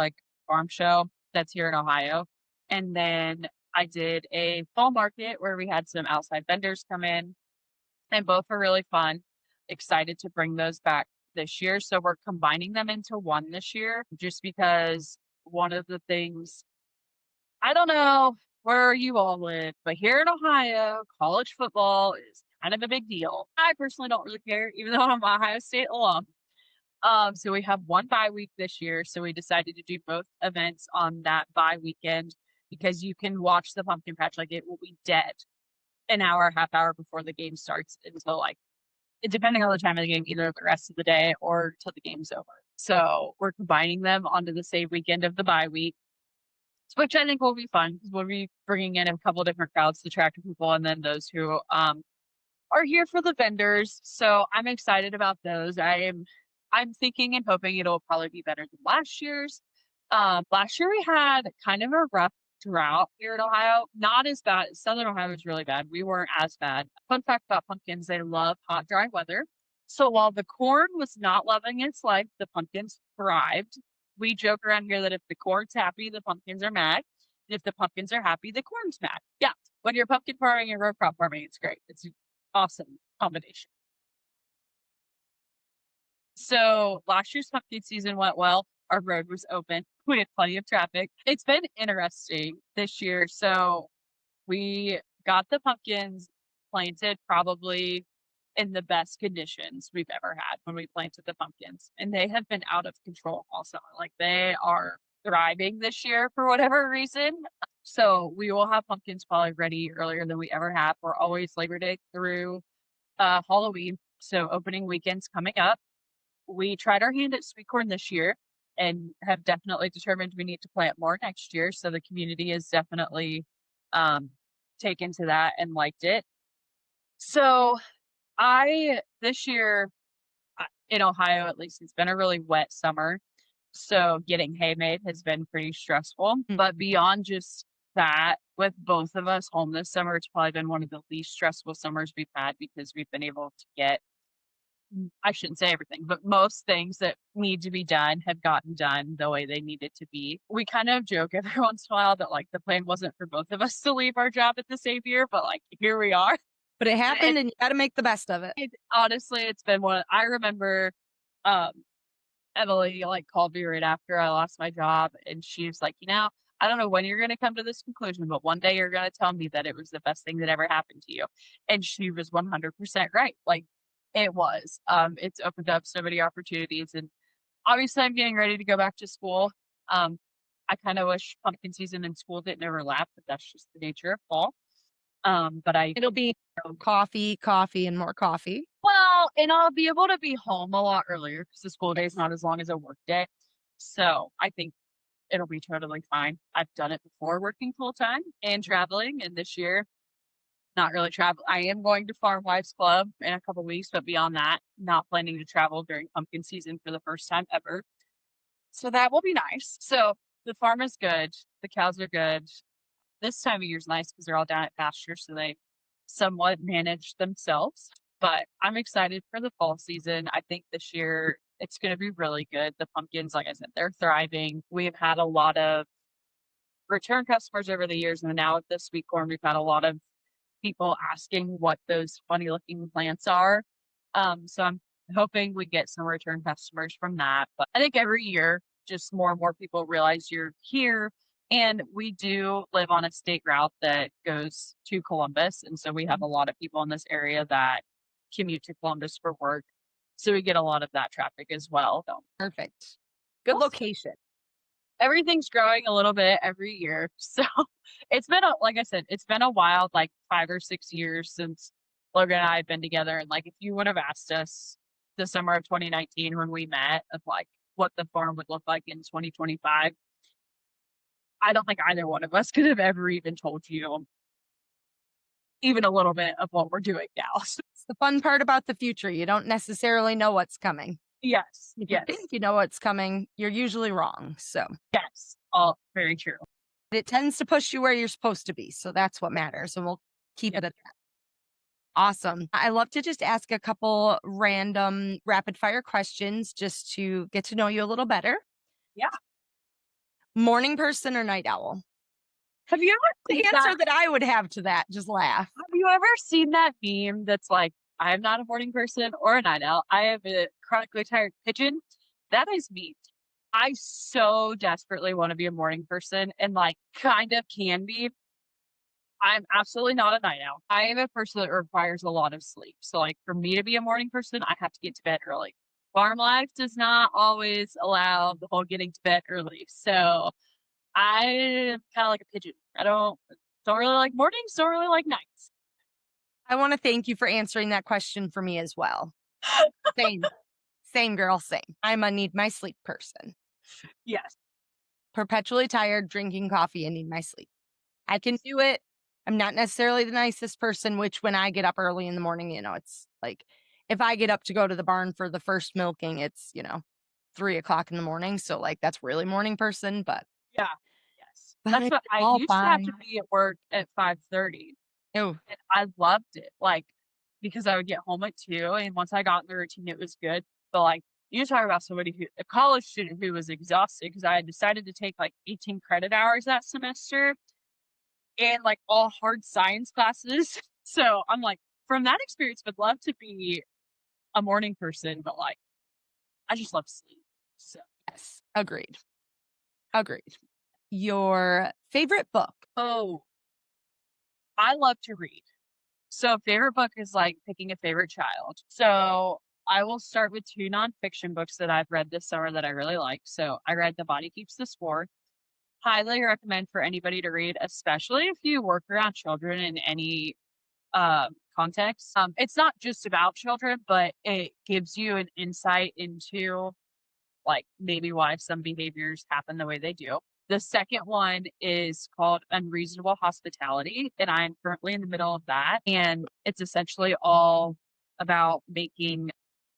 farm show that's here in Ohio. And then I did a fall market where we had some outside vendors come in, and both were really fun. Excited to bring those back this year. So we're combining them into one this year just because one of the things, I don't know where you all live, but here in Ohio, college football is kind of a big deal. I personally don't really care, even though I'm an Ohio State alum. So we have one bye week this year. So we decided to do both events on that bye weekend because you can watch the pumpkin patch. Like, it will be dead an hour, half hour before the game starts until depending on the time of the game, either the rest of the day or till the game's over. So we're combining them onto the same weekend of the bye week, which I think will be fun because we'll be bringing in a couple different crowds to attract people, and then those who are here for the vendors. So I'm excited about those. I'm thinking and hoping it'll probably be better than last year's. Last year we had kind of a rough drought here in Ohio. Not as bad. Southern Ohio was really bad. We weren't as bad. Fun fact about pumpkins, they love hot, dry weather. So while the corn was not loving its life, the pumpkins thrived. We joke around here that if the corn's happy, the pumpkins are mad. If the pumpkins are happy, the corn's mad. Yeah. When you're pumpkin farming and row crop farming, it's great. It's an awesome combination. So last year's pumpkin season went well. Our road was open. We had plenty of traffic. It's been interesting this year. So we got the pumpkins planted probably in the best conditions we've ever had when we planted the pumpkins. And they have been out of control all summer. Like, they are thriving this year for whatever reason. So we will have pumpkins probably ready earlier than we ever have. We're always Labor Day through Halloween. So opening weekend's coming up. We tried our hand at sweet corn this year and have definitely determined we need to plant more next year. So the community is definitely taken to that and liked it. So this year in Ohio, at least, it's been a really wet summer. So getting hay made has been pretty stressful. But beyond just that, with both of us home this summer, it's probably been one of the least stressful summers we've had because we've been able to get, I shouldn't say everything, but most things that need to be done have gotten done the way they needed to be. We kind of joke every once in a while that the plan wasn't for both of us to leave our job at the same year, but here we are. But it happened, and you got to make the best of it. Honestly, it's been one. I remember Emily called me right after I lost my job, and she was like, I don't know when you're going to come to this conclusion, but one day you're going to tell me that it was the best thing that ever happened to you. And she was 100% right. It was. It's opened up so many opportunities, and obviously I'm getting ready to go back to school. I kind of wish pumpkin season and school didn't overlap, but that's just the nature of fall. But it'll be coffee, and more coffee. Well, and I'll be able to be home a lot earlier because the school day is not as long as a work day. So I think it'll be totally fine. I've done it before, working full time and traveling, and this year, not really travel. I am going to Farm Wives Club in a couple weeks, but beyond that, not planning to travel during pumpkin season for the first time ever. So that will be nice. So the farm is good. The cows are good. This time of year is nice because they're all down at pasture, so they somewhat manage themselves. But I'm excited for the fall season. I think this year it's going to be really good. The pumpkins, like I said, they're thriving. We've had a lot of return customers over the years, and now with the sweet corn, we've had a lot of people asking what those funny looking plants are. So I'm hoping we get some return customers from that. But I think every year, just more and more people realize you're here. And we do live on a state route that goes to Columbus. And so we have a lot of people in this area that commute to Columbus for work. So we get a lot of that traffic as well. So, perfect. Good location. Everything's growing a little bit every year. So it's been, like I said, it's been a while, 5 or 6 years since Logan and I have been together. And if you would have asked us the summer of 2019 when we met of like what the farm would look like in 2025. I don't think either one of us could have ever even told you even a little bit of what we're doing now. It's the fun part about the future. You don't necessarily know what's coming. Yes. If Yes. you think you know what's coming, you're usually wrong. So Yes. All very true. it tends to push you where you're supposed to be. So that's what matters. And we'll keep it at that. Awesome. I love to just ask a couple random rapid fire questions just to get to know you a little better. Yeah. Morning person or night owl? Have you ever The seen answer that? that I would have to that, just laugh. Have you ever seen that meme that's like, I'm not a morning person or a night owl. I am a chronically tired pigeon. That is me. I so desperately want to be a morning person and like kind of can be. I'm absolutely not a night owl. I am a person that requires a lot of sleep. So like for me to be a morning person, I have to get to bed early. Farm life does not always allow the whole getting to bed early. So I'm kind of like a pigeon. I don't really like mornings, don't really like nights. I want to thank you for answering that question for me as well. Same girl, same. I'm a need my sleep person. Yes. Perpetually tired, drinking coffee and need my sleep. I can do it. I'm not necessarily the nicest person, which when I get up early in the morning, it's like if I get up to go to the barn for the first milking, it's, 3:00 in the morning. So like that's really morning person, but Yeah. Yes. But That's what it's I all used to have to fine. be at work at 5:30. Oh, And I loved it. Like because I would get home at 2 and once I got in the routine it was good. But like you talk about somebody a college student who was exhausted because I had decided to take like 18 credit hours that semester and like all hard science classes. So I'm like, from that experience, would love to be a morning person, but like, I just love sleep. So, yes. Agreed. Your favorite book? oh, I love to read. So, favorite book is like picking a favorite child. So, I will start with 2 nonfiction books that I've read this summer that I really like. So, I read The Body Keeps the Score. Highly recommend for anybody to read, especially if you work around children in any context. It's not just about children, but it gives you an insight into like maybe why some behaviors happen the way they do. The second one is called Unreasonable Hospitality, and I'm currently in the middle of that. And it's essentially all about making,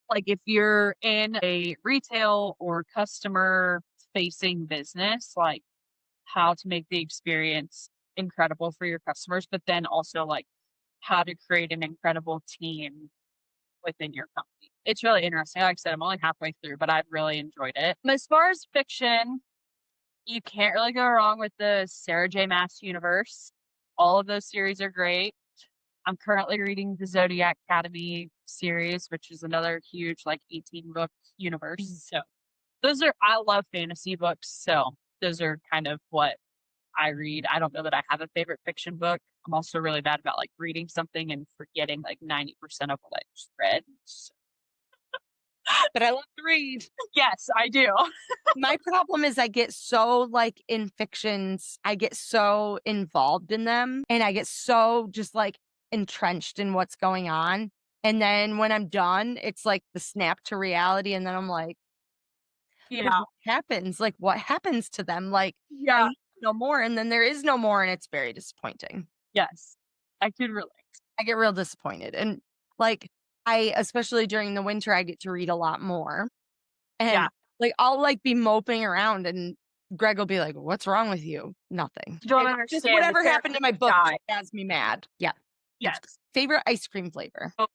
like, if you're in a retail or customer facing business, like, how to make the experience incredible for your customers, but then also, like, how to create an incredible team within your company. It's really interesting. Like I said, I'm only halfway through, but I've really enjoyed it. As far as fiction, you can't really go wrong with the Sarah J. Maas universe. All of those series are great. I'm currently reading the Zodiac Academy series, which is another huge, like 18 book universe. So I love fantasy books. So those are kind of what I read. I don't know that I have a favorite fiction book. I'm also really bad about like reading something and forgetting like 90% of what I just read. So, But I love to read. yes, I do. My problem is I get so like in fictions, I get so involved in them and I get so just like entrenched in what's going on. And then when I'm done, it's like the snap to reality. And then I'm like, Yeah. what happens? Like, what happens to them? Like, I Yeah. need no more. And then there is no more. And it's very disappointing. Yes. I could relate. I get real disappointed. And like, especially during the winter, I get to read a lot more. And Yeah. like, I'll like be moping around and Greg will be like, what's wrong with you? Nothing. You don't And understand. just whatever The happened to my book die. has me mad. Yeah. Yes. Favorite ice cream flavor? Oh,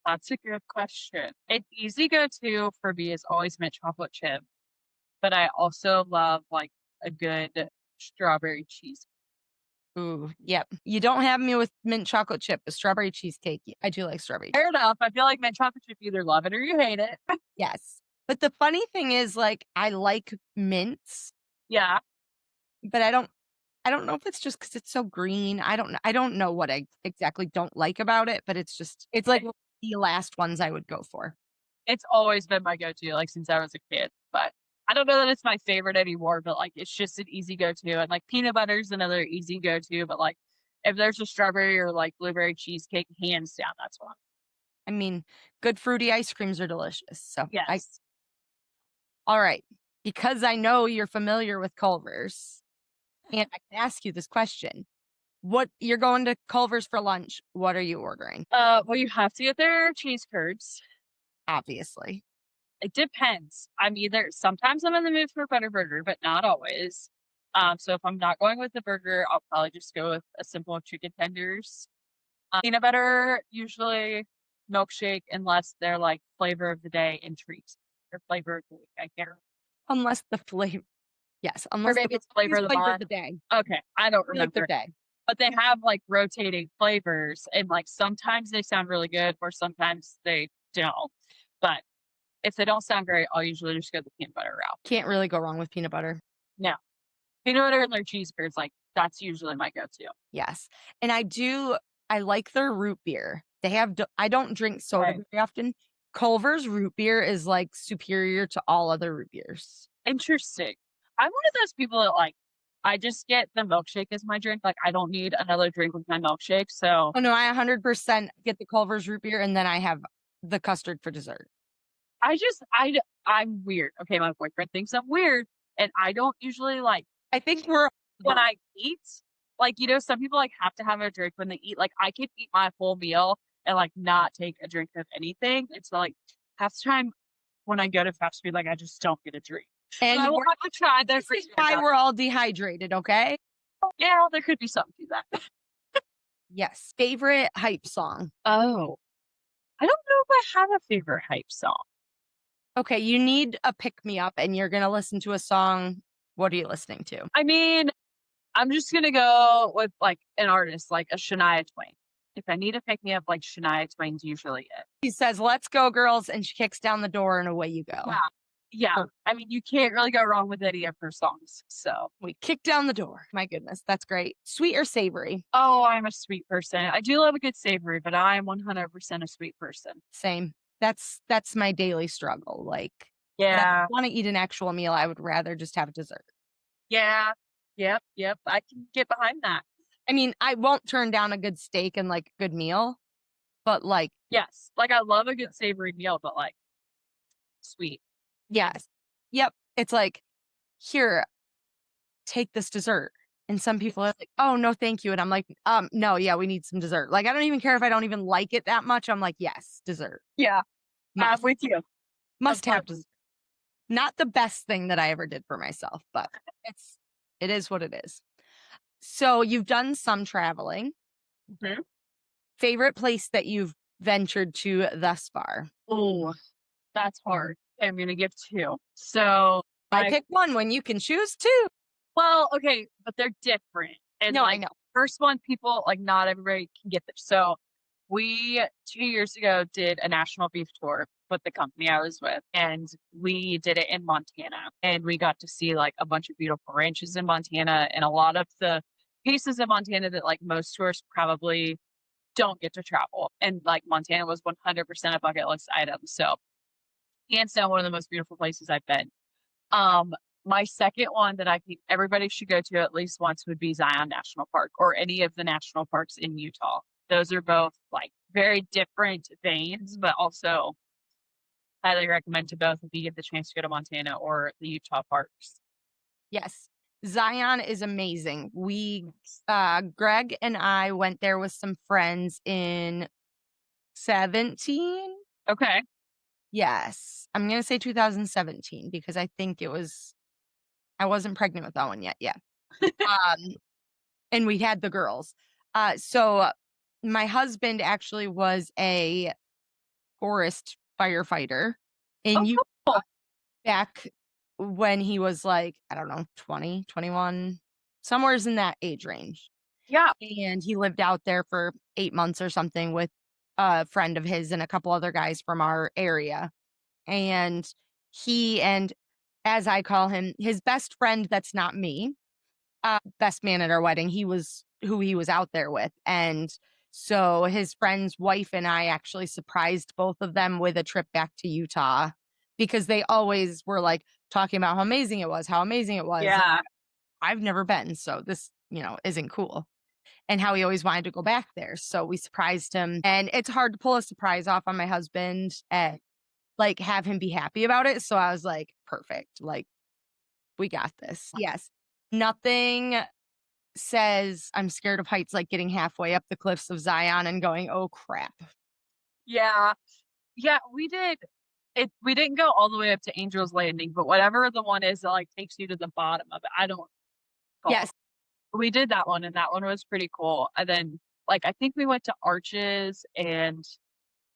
that's a good question. An easy go-to for me is always mint chocolate chip, but I also love like a good strawberry cheese. Ooh, yep. You don't have me with mint chocolate chip, but strawberry cheesecake. I do like strawberry. Fair enough. I feel like mint chocolate chip, you either love it or you hate it. Yes. But the funny thing is, like, I like mints, Yeah. but I don't know if it's just because it's so green. I don't know what I exactly don't like about it, but it's like the last ones I would go for. It's always been my go-to, like since I was a kid. But I don't know that it's my favorite anymore, but like it's just an easy go-to. And like peanut butter's another easy go-to, but like if there's a strawberry or like blueberry cheesecake, hands down, that's one. I mean, good fruity ice creams are delicious. So Yes. all right. Because I know you're familiar with Culver's, and I can ask you this question. What you're going to Culver's for lunch, what are you ordering? Well, you have to get their cheese curds. Obviously. It depends. Sometimes I'm in the mood for a butter burger, but not always. So if I'm not going with the burger, I'll probably just go with a simple chicken tenders. Peanut butter, usually milkshake, unless they're like flavor of the day and treats or flavor of the week. I can't remember. Unless the flavor. Yes, Or unless maybe it's flavor of the flavor of month. the day. Okay, I don't Like the remember. day. But they have like rotating flavors, and like sometimes they sound really good, or sometimes they don't. But if they don't sound great, I'll usually just go the peanut butter route. Can't really go wrong with peanut butter. No, peanut butter and their cheese curds, like that's usually my go-to. Yes. And I like their root beer. I don't drink soda Right. very often. Culver's root beer is like superior to all other root beers. Interesting. I'm one of those people that like, I just get the milkshake as my drink. Like, I don't need another drink with my milkshake. So, Oh no, I 100% get the Culver's root beer and then I have the custard for dessert. I'm weird. Okay, my boyfriend thinks I'm weird, and I don't usually like I think when I eat. Like, some people like have to have a drink when they eat. Like, I could eat my full meal and like not take a drink of anything. It's like half the time when I go to fast food, like I just don't get a drink. and I want to try the this is why we're all dehydrated, okay? Yeah, there could be something to that. Yes. Favorite hype song. Oh, I don't know if I have a favorite hype song. Okay, you need a pick-me-up and you're going to listen to a song. What are you listening to? I mean, I'm just gonna go with like an artist, like a Shania Twain. If I need to pick me up, like Shania Twain's usually it. She says, "Let's go, girls," and she kicks down the door and away you go. Yeah. Yeah. I mean, you can't really go wrong with any of her songs. So, We kick down the door. My goodness, that's great. Sweet or savory? oh, I'm a sweet person. I do love a good savory, but I'm 100% a sweet person. Same. That's my daily struggle. Like, if Yeah. I want to eat an actual meal, I would rather just have dessert. Yeah. Yep. I can get behind that. I mean, I won't turn down a good steak and like a good meal, but like, Yes. Like, I love a good savory meal, but like sweet. yes. Yep. It's like, here, take this dessert. And some people are like, "Oh, no, thank you." And I'm like, no, yeah, we need some dessert. Like, I don't even care if I don't even like it that much. I'm like, yes, dessert. Yeah. I'm Must, with you. must have course. dessert. Not the best thing that I ever did for myself, but it is what it is. So you've done some traveling. Mhm. Favorite place that you've ventured to thus far? Oh, that's hard. I'm gonna give two. So I pick one when you can choose two. well, okay, but they're different. And No, I like know. first one, people like not everybody can get this. So we 2 years ago did a national beef tour with the company I was with, and we did it in Montana, and we got to see like a bunch of beautiful ranches in Montana and a lot of the pieces of Montana that like most tourists probably don't get to travel. And like Montana was 100% a bucket list item. So hands down, one of the most beautiful places I've been. Um, my second one that I think everybody should go to at least once would be Zion National Park or any of the national parks in Utah. Those are both like very different veins, but also highly recommend to both if you get the chance to go to Montana or the Utah parks. Yes. Zion is amazing. Greg and I went there with some friends in 17. Okay. Yes. I'm going to say 2017 because I think I wasn't pregnant with that one yet. Yeah. And we had the girls. So my husband actually was a forest firefighter in Utah cool. back when he was like, I don't know, 20, 21, somewhere's in that age range. Yeah. And he lived out there for 8 months or something with a friend of his and a couple other guys from our area. And he and, as I call him, his best friend that's not me, best man at our wedding, he was who he was out there with. And so his friend's wife and I actually surprised both of them with a trip back to Utah because they always were like talking about how amazing it was. Yeah. I've never been, so this, isn't cool. and how he always wanted to go back there. So we surprised him. And it's hard to pull a surprise off on my husband and like have him be happy about it. So I was like, perfect. Like, we got this. Yes. Nothing says I'm scared of heights like getting halfway up the cliffs of Zion and going, oh crap. Yeah. Yeah, we did it. We didn't go all the way up to Angel's Landing, but whatever the one is that like takes you to the bottom of it. I don't recall. Yes. We did that one, and that one was pretty cool. And then like I think we went to Arches, and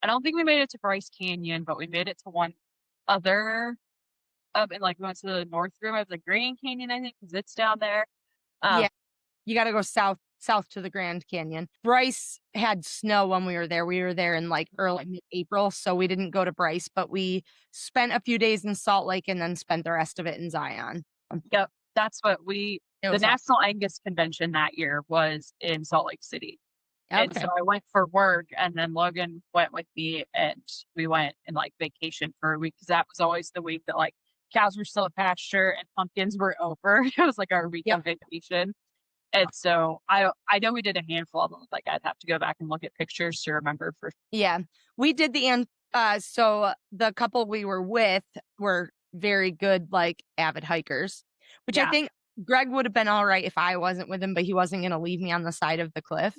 I don't think we made it to Bryce Canyon, but we made it to one other and like we went to the north rim of the Grand Canyon, I think, because it's down there. Yeah. You got to go south to the Grand Canyon. Bryce had snow when we were there. We were there in like early mid-April, so we didn't go to Bryce, but we spent a few days in Salt Lake and then spent the rest of it in Zion. Yep, that's what the National Angus Convention that year was in Salt Lake City. Okay. And so I went for work, and then Logan went with me, and we went in like vacation for a week, because that was always the week that like cows were still at pasture and pumpkins were over. It was like our week of vacation. And so I know we did a handful of them. Like I'd have to go back and look at pictures to remember for. Yeah, we did so the couple we were with were very good, like avid hikers, which I think Greg would have been all right if I wasn't with him, but he wasn't going to leave me on the side of the cliff.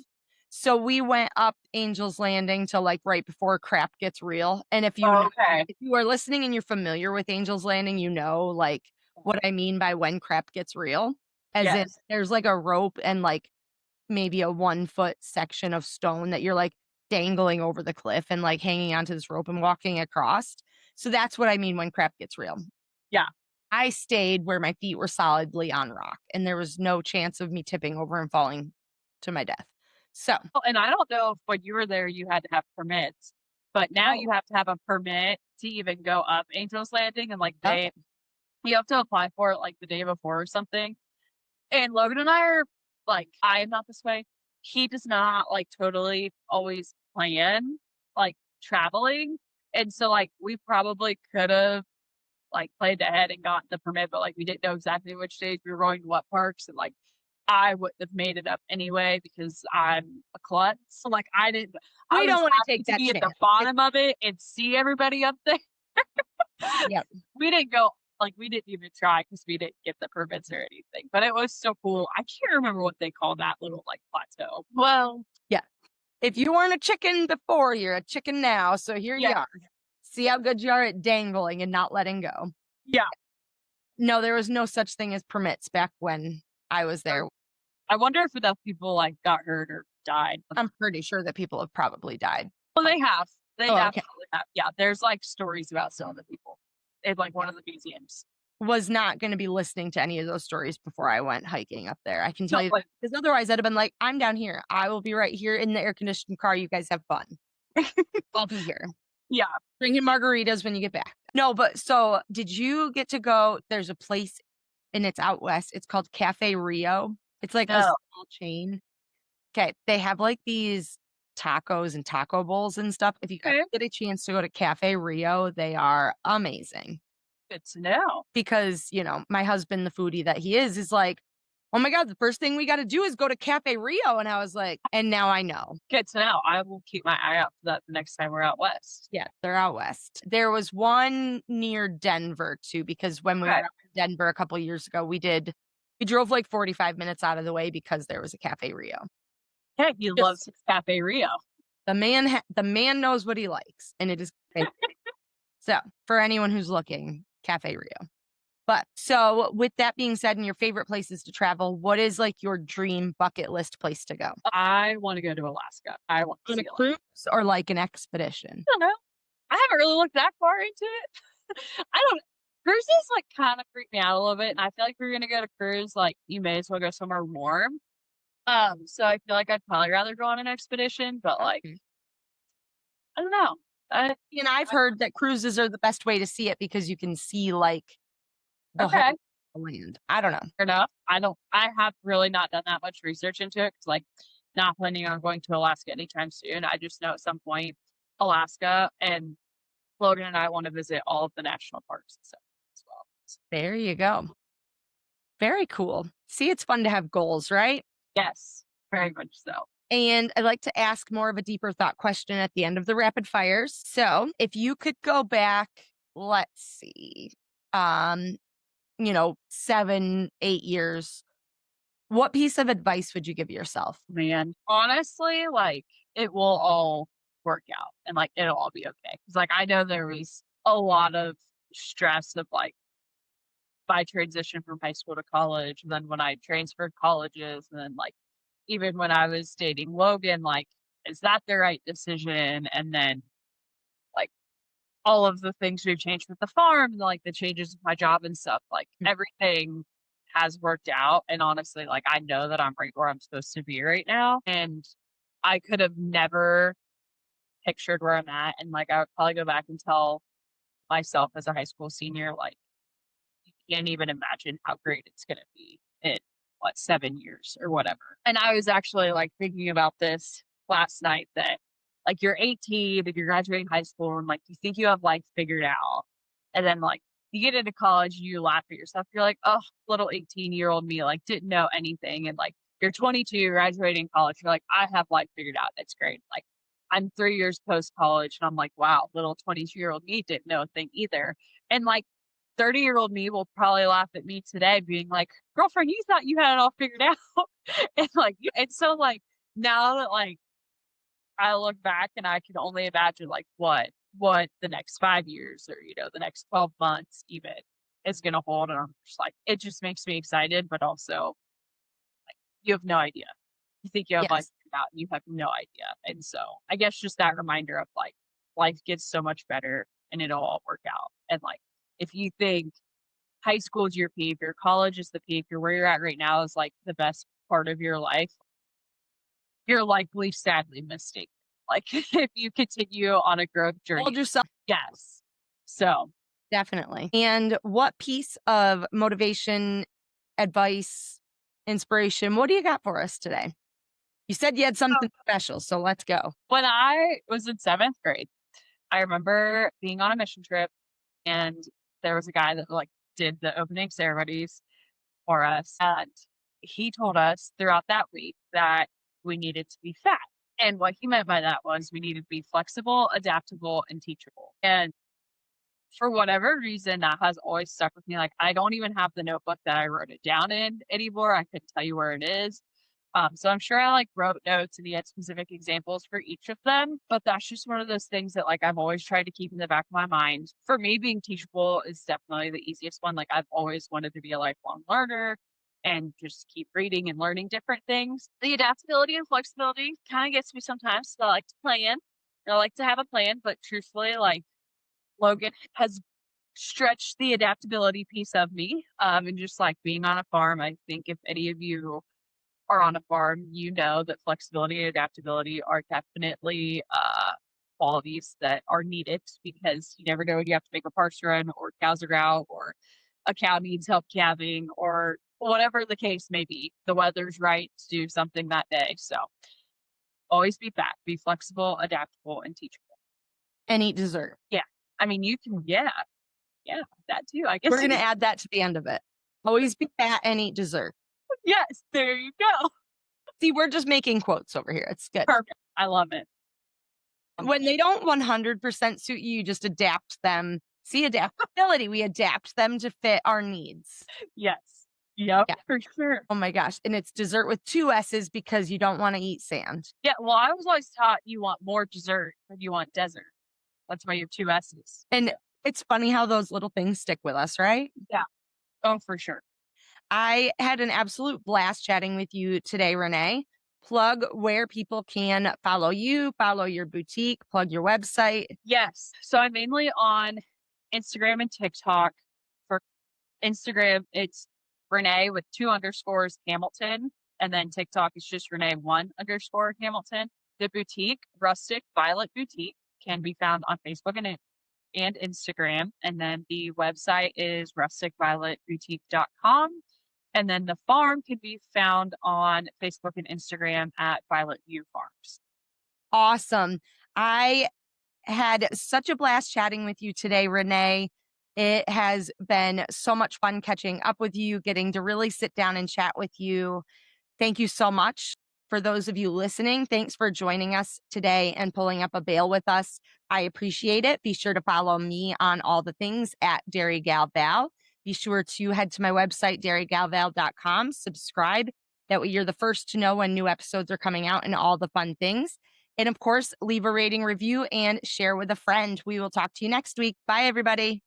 So we went up Angel's Landing to like right before crap gets real. And if you if you are listening and you're familiar with Angel's Landing, you know like what I mean by when crap gets real. As in there's like a rope and like maybe a 1 foot section of stone that you're like dangling over the cliff and like hanging onto this rope and walking across. So that's what I mean when crap gets real. Yeah. I stayed where my feet were solidly on rock and there was no chance of me tipping over and falling to my death. So, and I don't know if when you were there, you had to have permits, but now you have to have a permit to even go up Angel's Landing, and like you have to apply for it like the day before or something. And Logan and I are like, I am not this way. He does not like totally always plan like traveling. And so like we probably could have like played ahead and gotten the permit, but like we didn't know exactly which days we were going to what parks, and like I wouldn't have made it up anyway because I'm a klutz. So like I don't want to take that chance. At the bottom of it and see everybody up there. Yep. We didn't go. Like, we didn't even try because we didn't get the permits or anything. But it was so cool. I can't remember what they call that little, like, plateau. Well, yeah. If you weren't a chicken before, you're a chicken now. So here you are. See how good you are at dangling and not letting go. Yeah. No, there was no such thing as permits back when I was there. I wonder if enough people, like, got hurt or died. I'm pretty sure that people have probably died. Well, they have. They absolutely have. Yeah, there's, like, stories about some of the people. In like one of the museums. Was not going to be listening to any of those stories before I went hiking up there. I can tell you, because otherwise I'd have been like, I'm down here. I will be right here in the air conditioned car. You guys have fun. I'll be here. Yeah. Drinking margaritas when you get back. No, but so did you get to go? There's a place and it's out west. It's called Cafe Rio. It's like a small chain. Okay. They have like these tacos and taco bowls and stuff. If you get a chance to go to Cafe Rio, they are amazing. Good to know. Because, you know, my husband, the foodie that he is like, oh my God, the first thing we got to do is go to Cafe Rio. And I was like, and now I know. Good to know. I will keep my eye out for that the next time we're out west. Yeah, they're out west. There was one near Denver too, because when we were in Denver a couple years ago, we drove like 45 minutes out of the way because there was a Cafe Rio. Heck, he loves Cafe Rio. The man knows what he likes, and it is great. So, for anyone who's looking, Cafe Rio. But so, with that being said, and your favorite places to travel, what is like your dream bucket list place to go? I want to go to Alaska. I want to see a cruise or like an expedition. I don't know. I haven't really looked that far into it. Cruises like kind of freak me out a little bit, and I feel like if you're gonna go to cruise, like you may as well go somewhere warm. So I feel like I'd probably rather go on an expedition, but like, I don't know. And I've heard that cruises are the best way to see it because you can see like the whole land. I don't know. Fair enough. I have really not done that much research into it because like not planning on going to Alaska anytime soon. I just know at some point Alaska and Logan and I want to visit all of the national parks and stuff as well. There you go. Very cool. See, it's fun to have goals, right? Yes. Very much so. And I like to ask more of a deeper thought question at the end of the rapid fires. So if you could go back, let's see, 7, 8 years, what piece of advice would you give yourself? Man, honestly, like, it will all work out and, like, it'll all be okay. 'Cause, like, I know there was a lot of stress of, like, my transition from high school to college, and then when I transferred colleges, and then, like, even when I was dating Logan, like, is that the right decision? And then, like, all of the things we've changed with the farm and, like, the changes with my job and stuff, like, everything has worked out, and honestly, like, I know that I'm right where I'm supposed to be right now, and I could have never pictured where I'm at, and, like, I would probably go back and tell myself as a high school senior, like, "You can't even imagine how great it's gonna be in, what, 7 years or whatever." And I was actually, like, thinking about this last night that, like, you're 18 and you're graduating high school and, like, you think you have life figured out, and then, like, you get into college and you laugh at yourself. You're like, "Oh, little 18-year-old me, like, didn't know anything," and, like, you're 22, graduating college, you're like, "I have life figured out, it's great." Like, I'm 3 years post-college, and I'm like, "Wow, little 22-year-old me didn't know a thing either." And, like, 30-year-old me will probably laugh at me today being like, "Girlfriend, you thought you had it all figured out." And, like, and so, like, now that, like, I look back and I can only imagine, like, what the next 5 years or, the next 12 months even is gonna hold, and I'm just like, it just makes me excited, but also, like, you have no idea. You think you have life Yes. figured out, and you have no idea, and so, I guess just that reminder of, like, life gets so much better, and it'll all work out, and, like, if you think high school is your peak or college is the peak or where you're at right now is, like, the best part of your life, you're likely sadly mistaken. Like, if you continue on a growth journey. Hold yourself. Yes. So, Definitely. And what piece of motivation, advice, inspiration, what do you got for us today? You said you had something special, so let's go. when I was in 7th grade, I remember being on a mission trip, and there was a guy that, like, did the opening ceremonies for us, and he told us throughout that week that we needed to be fat. And what he meant by that was we needed to be flexible, adaptable, and teachable. And for whatever reason, that has always stuck with me. Like, I don't even have the notebook that I wrote it down in anymore. I couldn't tell you where it is. So I'm sure I, like, wrote notes and he had specific examples for each of them, but that's just one of those things that, like, I've always tried to keep in the back of my mind. For me, being teachable is definitely the easiest one. Like, I've always wanted to be a lifelong learner and just keep reading and learning different things. The adaptability and flexibility kind of gets me sometimes. So I like to plan. I like to have a plan, but truthfully, like, Logan has stretched the adaptability piece of me. And just, like, being on a farm, I think if any of you are on a farm, you know that flexibility and adaptability are definitely qualities that are needed, because you never know when you have to make a parse run or cows are out or a cow needs help calving or whatever the case may be. The weather's right to do something that day. So always be fat, be flexible, adaptable, and teachable. And eat dessert. Yeah. I mean, you can, yeah, that too. I guess We're going to add that to the end of it. Always be fat and eat dessert. yes, there you go. See, we're just making quotes over here. It's good. Perfect. I love it. When they don't 100% suit you, you just adapt them. See, adaptability, we adapt them to fit our needs. Yes. Yep, Yeah. for sure. Oh my gosh. And it's dessert with 2 S's because you don't want to eat sand. Yeah, well, I was always taught you want more dessert than you want desert. That's why you have 2 S's. And it's funny how those little things stick with us, right? Yeah. Oh, for sure. I had an absolute blast chatting with you today, Renee. Plug where people can follow you, follow your boutique, plug your website. Yes. So I'm mainly on Instagram and TikTok. For Instagram, it's Renee with 2 underscores Hamilton. And then TikTok is just Renee 1 underscore Hamilton. The boutique, Rustic Violet Boutique, can be found on Facebook and Instagram. And then the website is rusticvioletboutique.com. And then the farm can be found on Facebook and Instagram at Violet View Farms. Awesome. I had such a blast chatting with you today, Renee. It has been so much fun catching up with you, getting to really sit down and chat with you. Thank you so much for for those of you listening, thanks for joining us today and pulling up a bale with us. I appreciate it. Be sure to follow me on all the things at Dairy Gal Val. Be sure to head to my website, dairygalval.com, subscribe. That way you're the first to know when new episodes are coming out and all the fun things. And of course, leave a rating, review, and share with a friend. We will talk to you next week. Bye, everybody.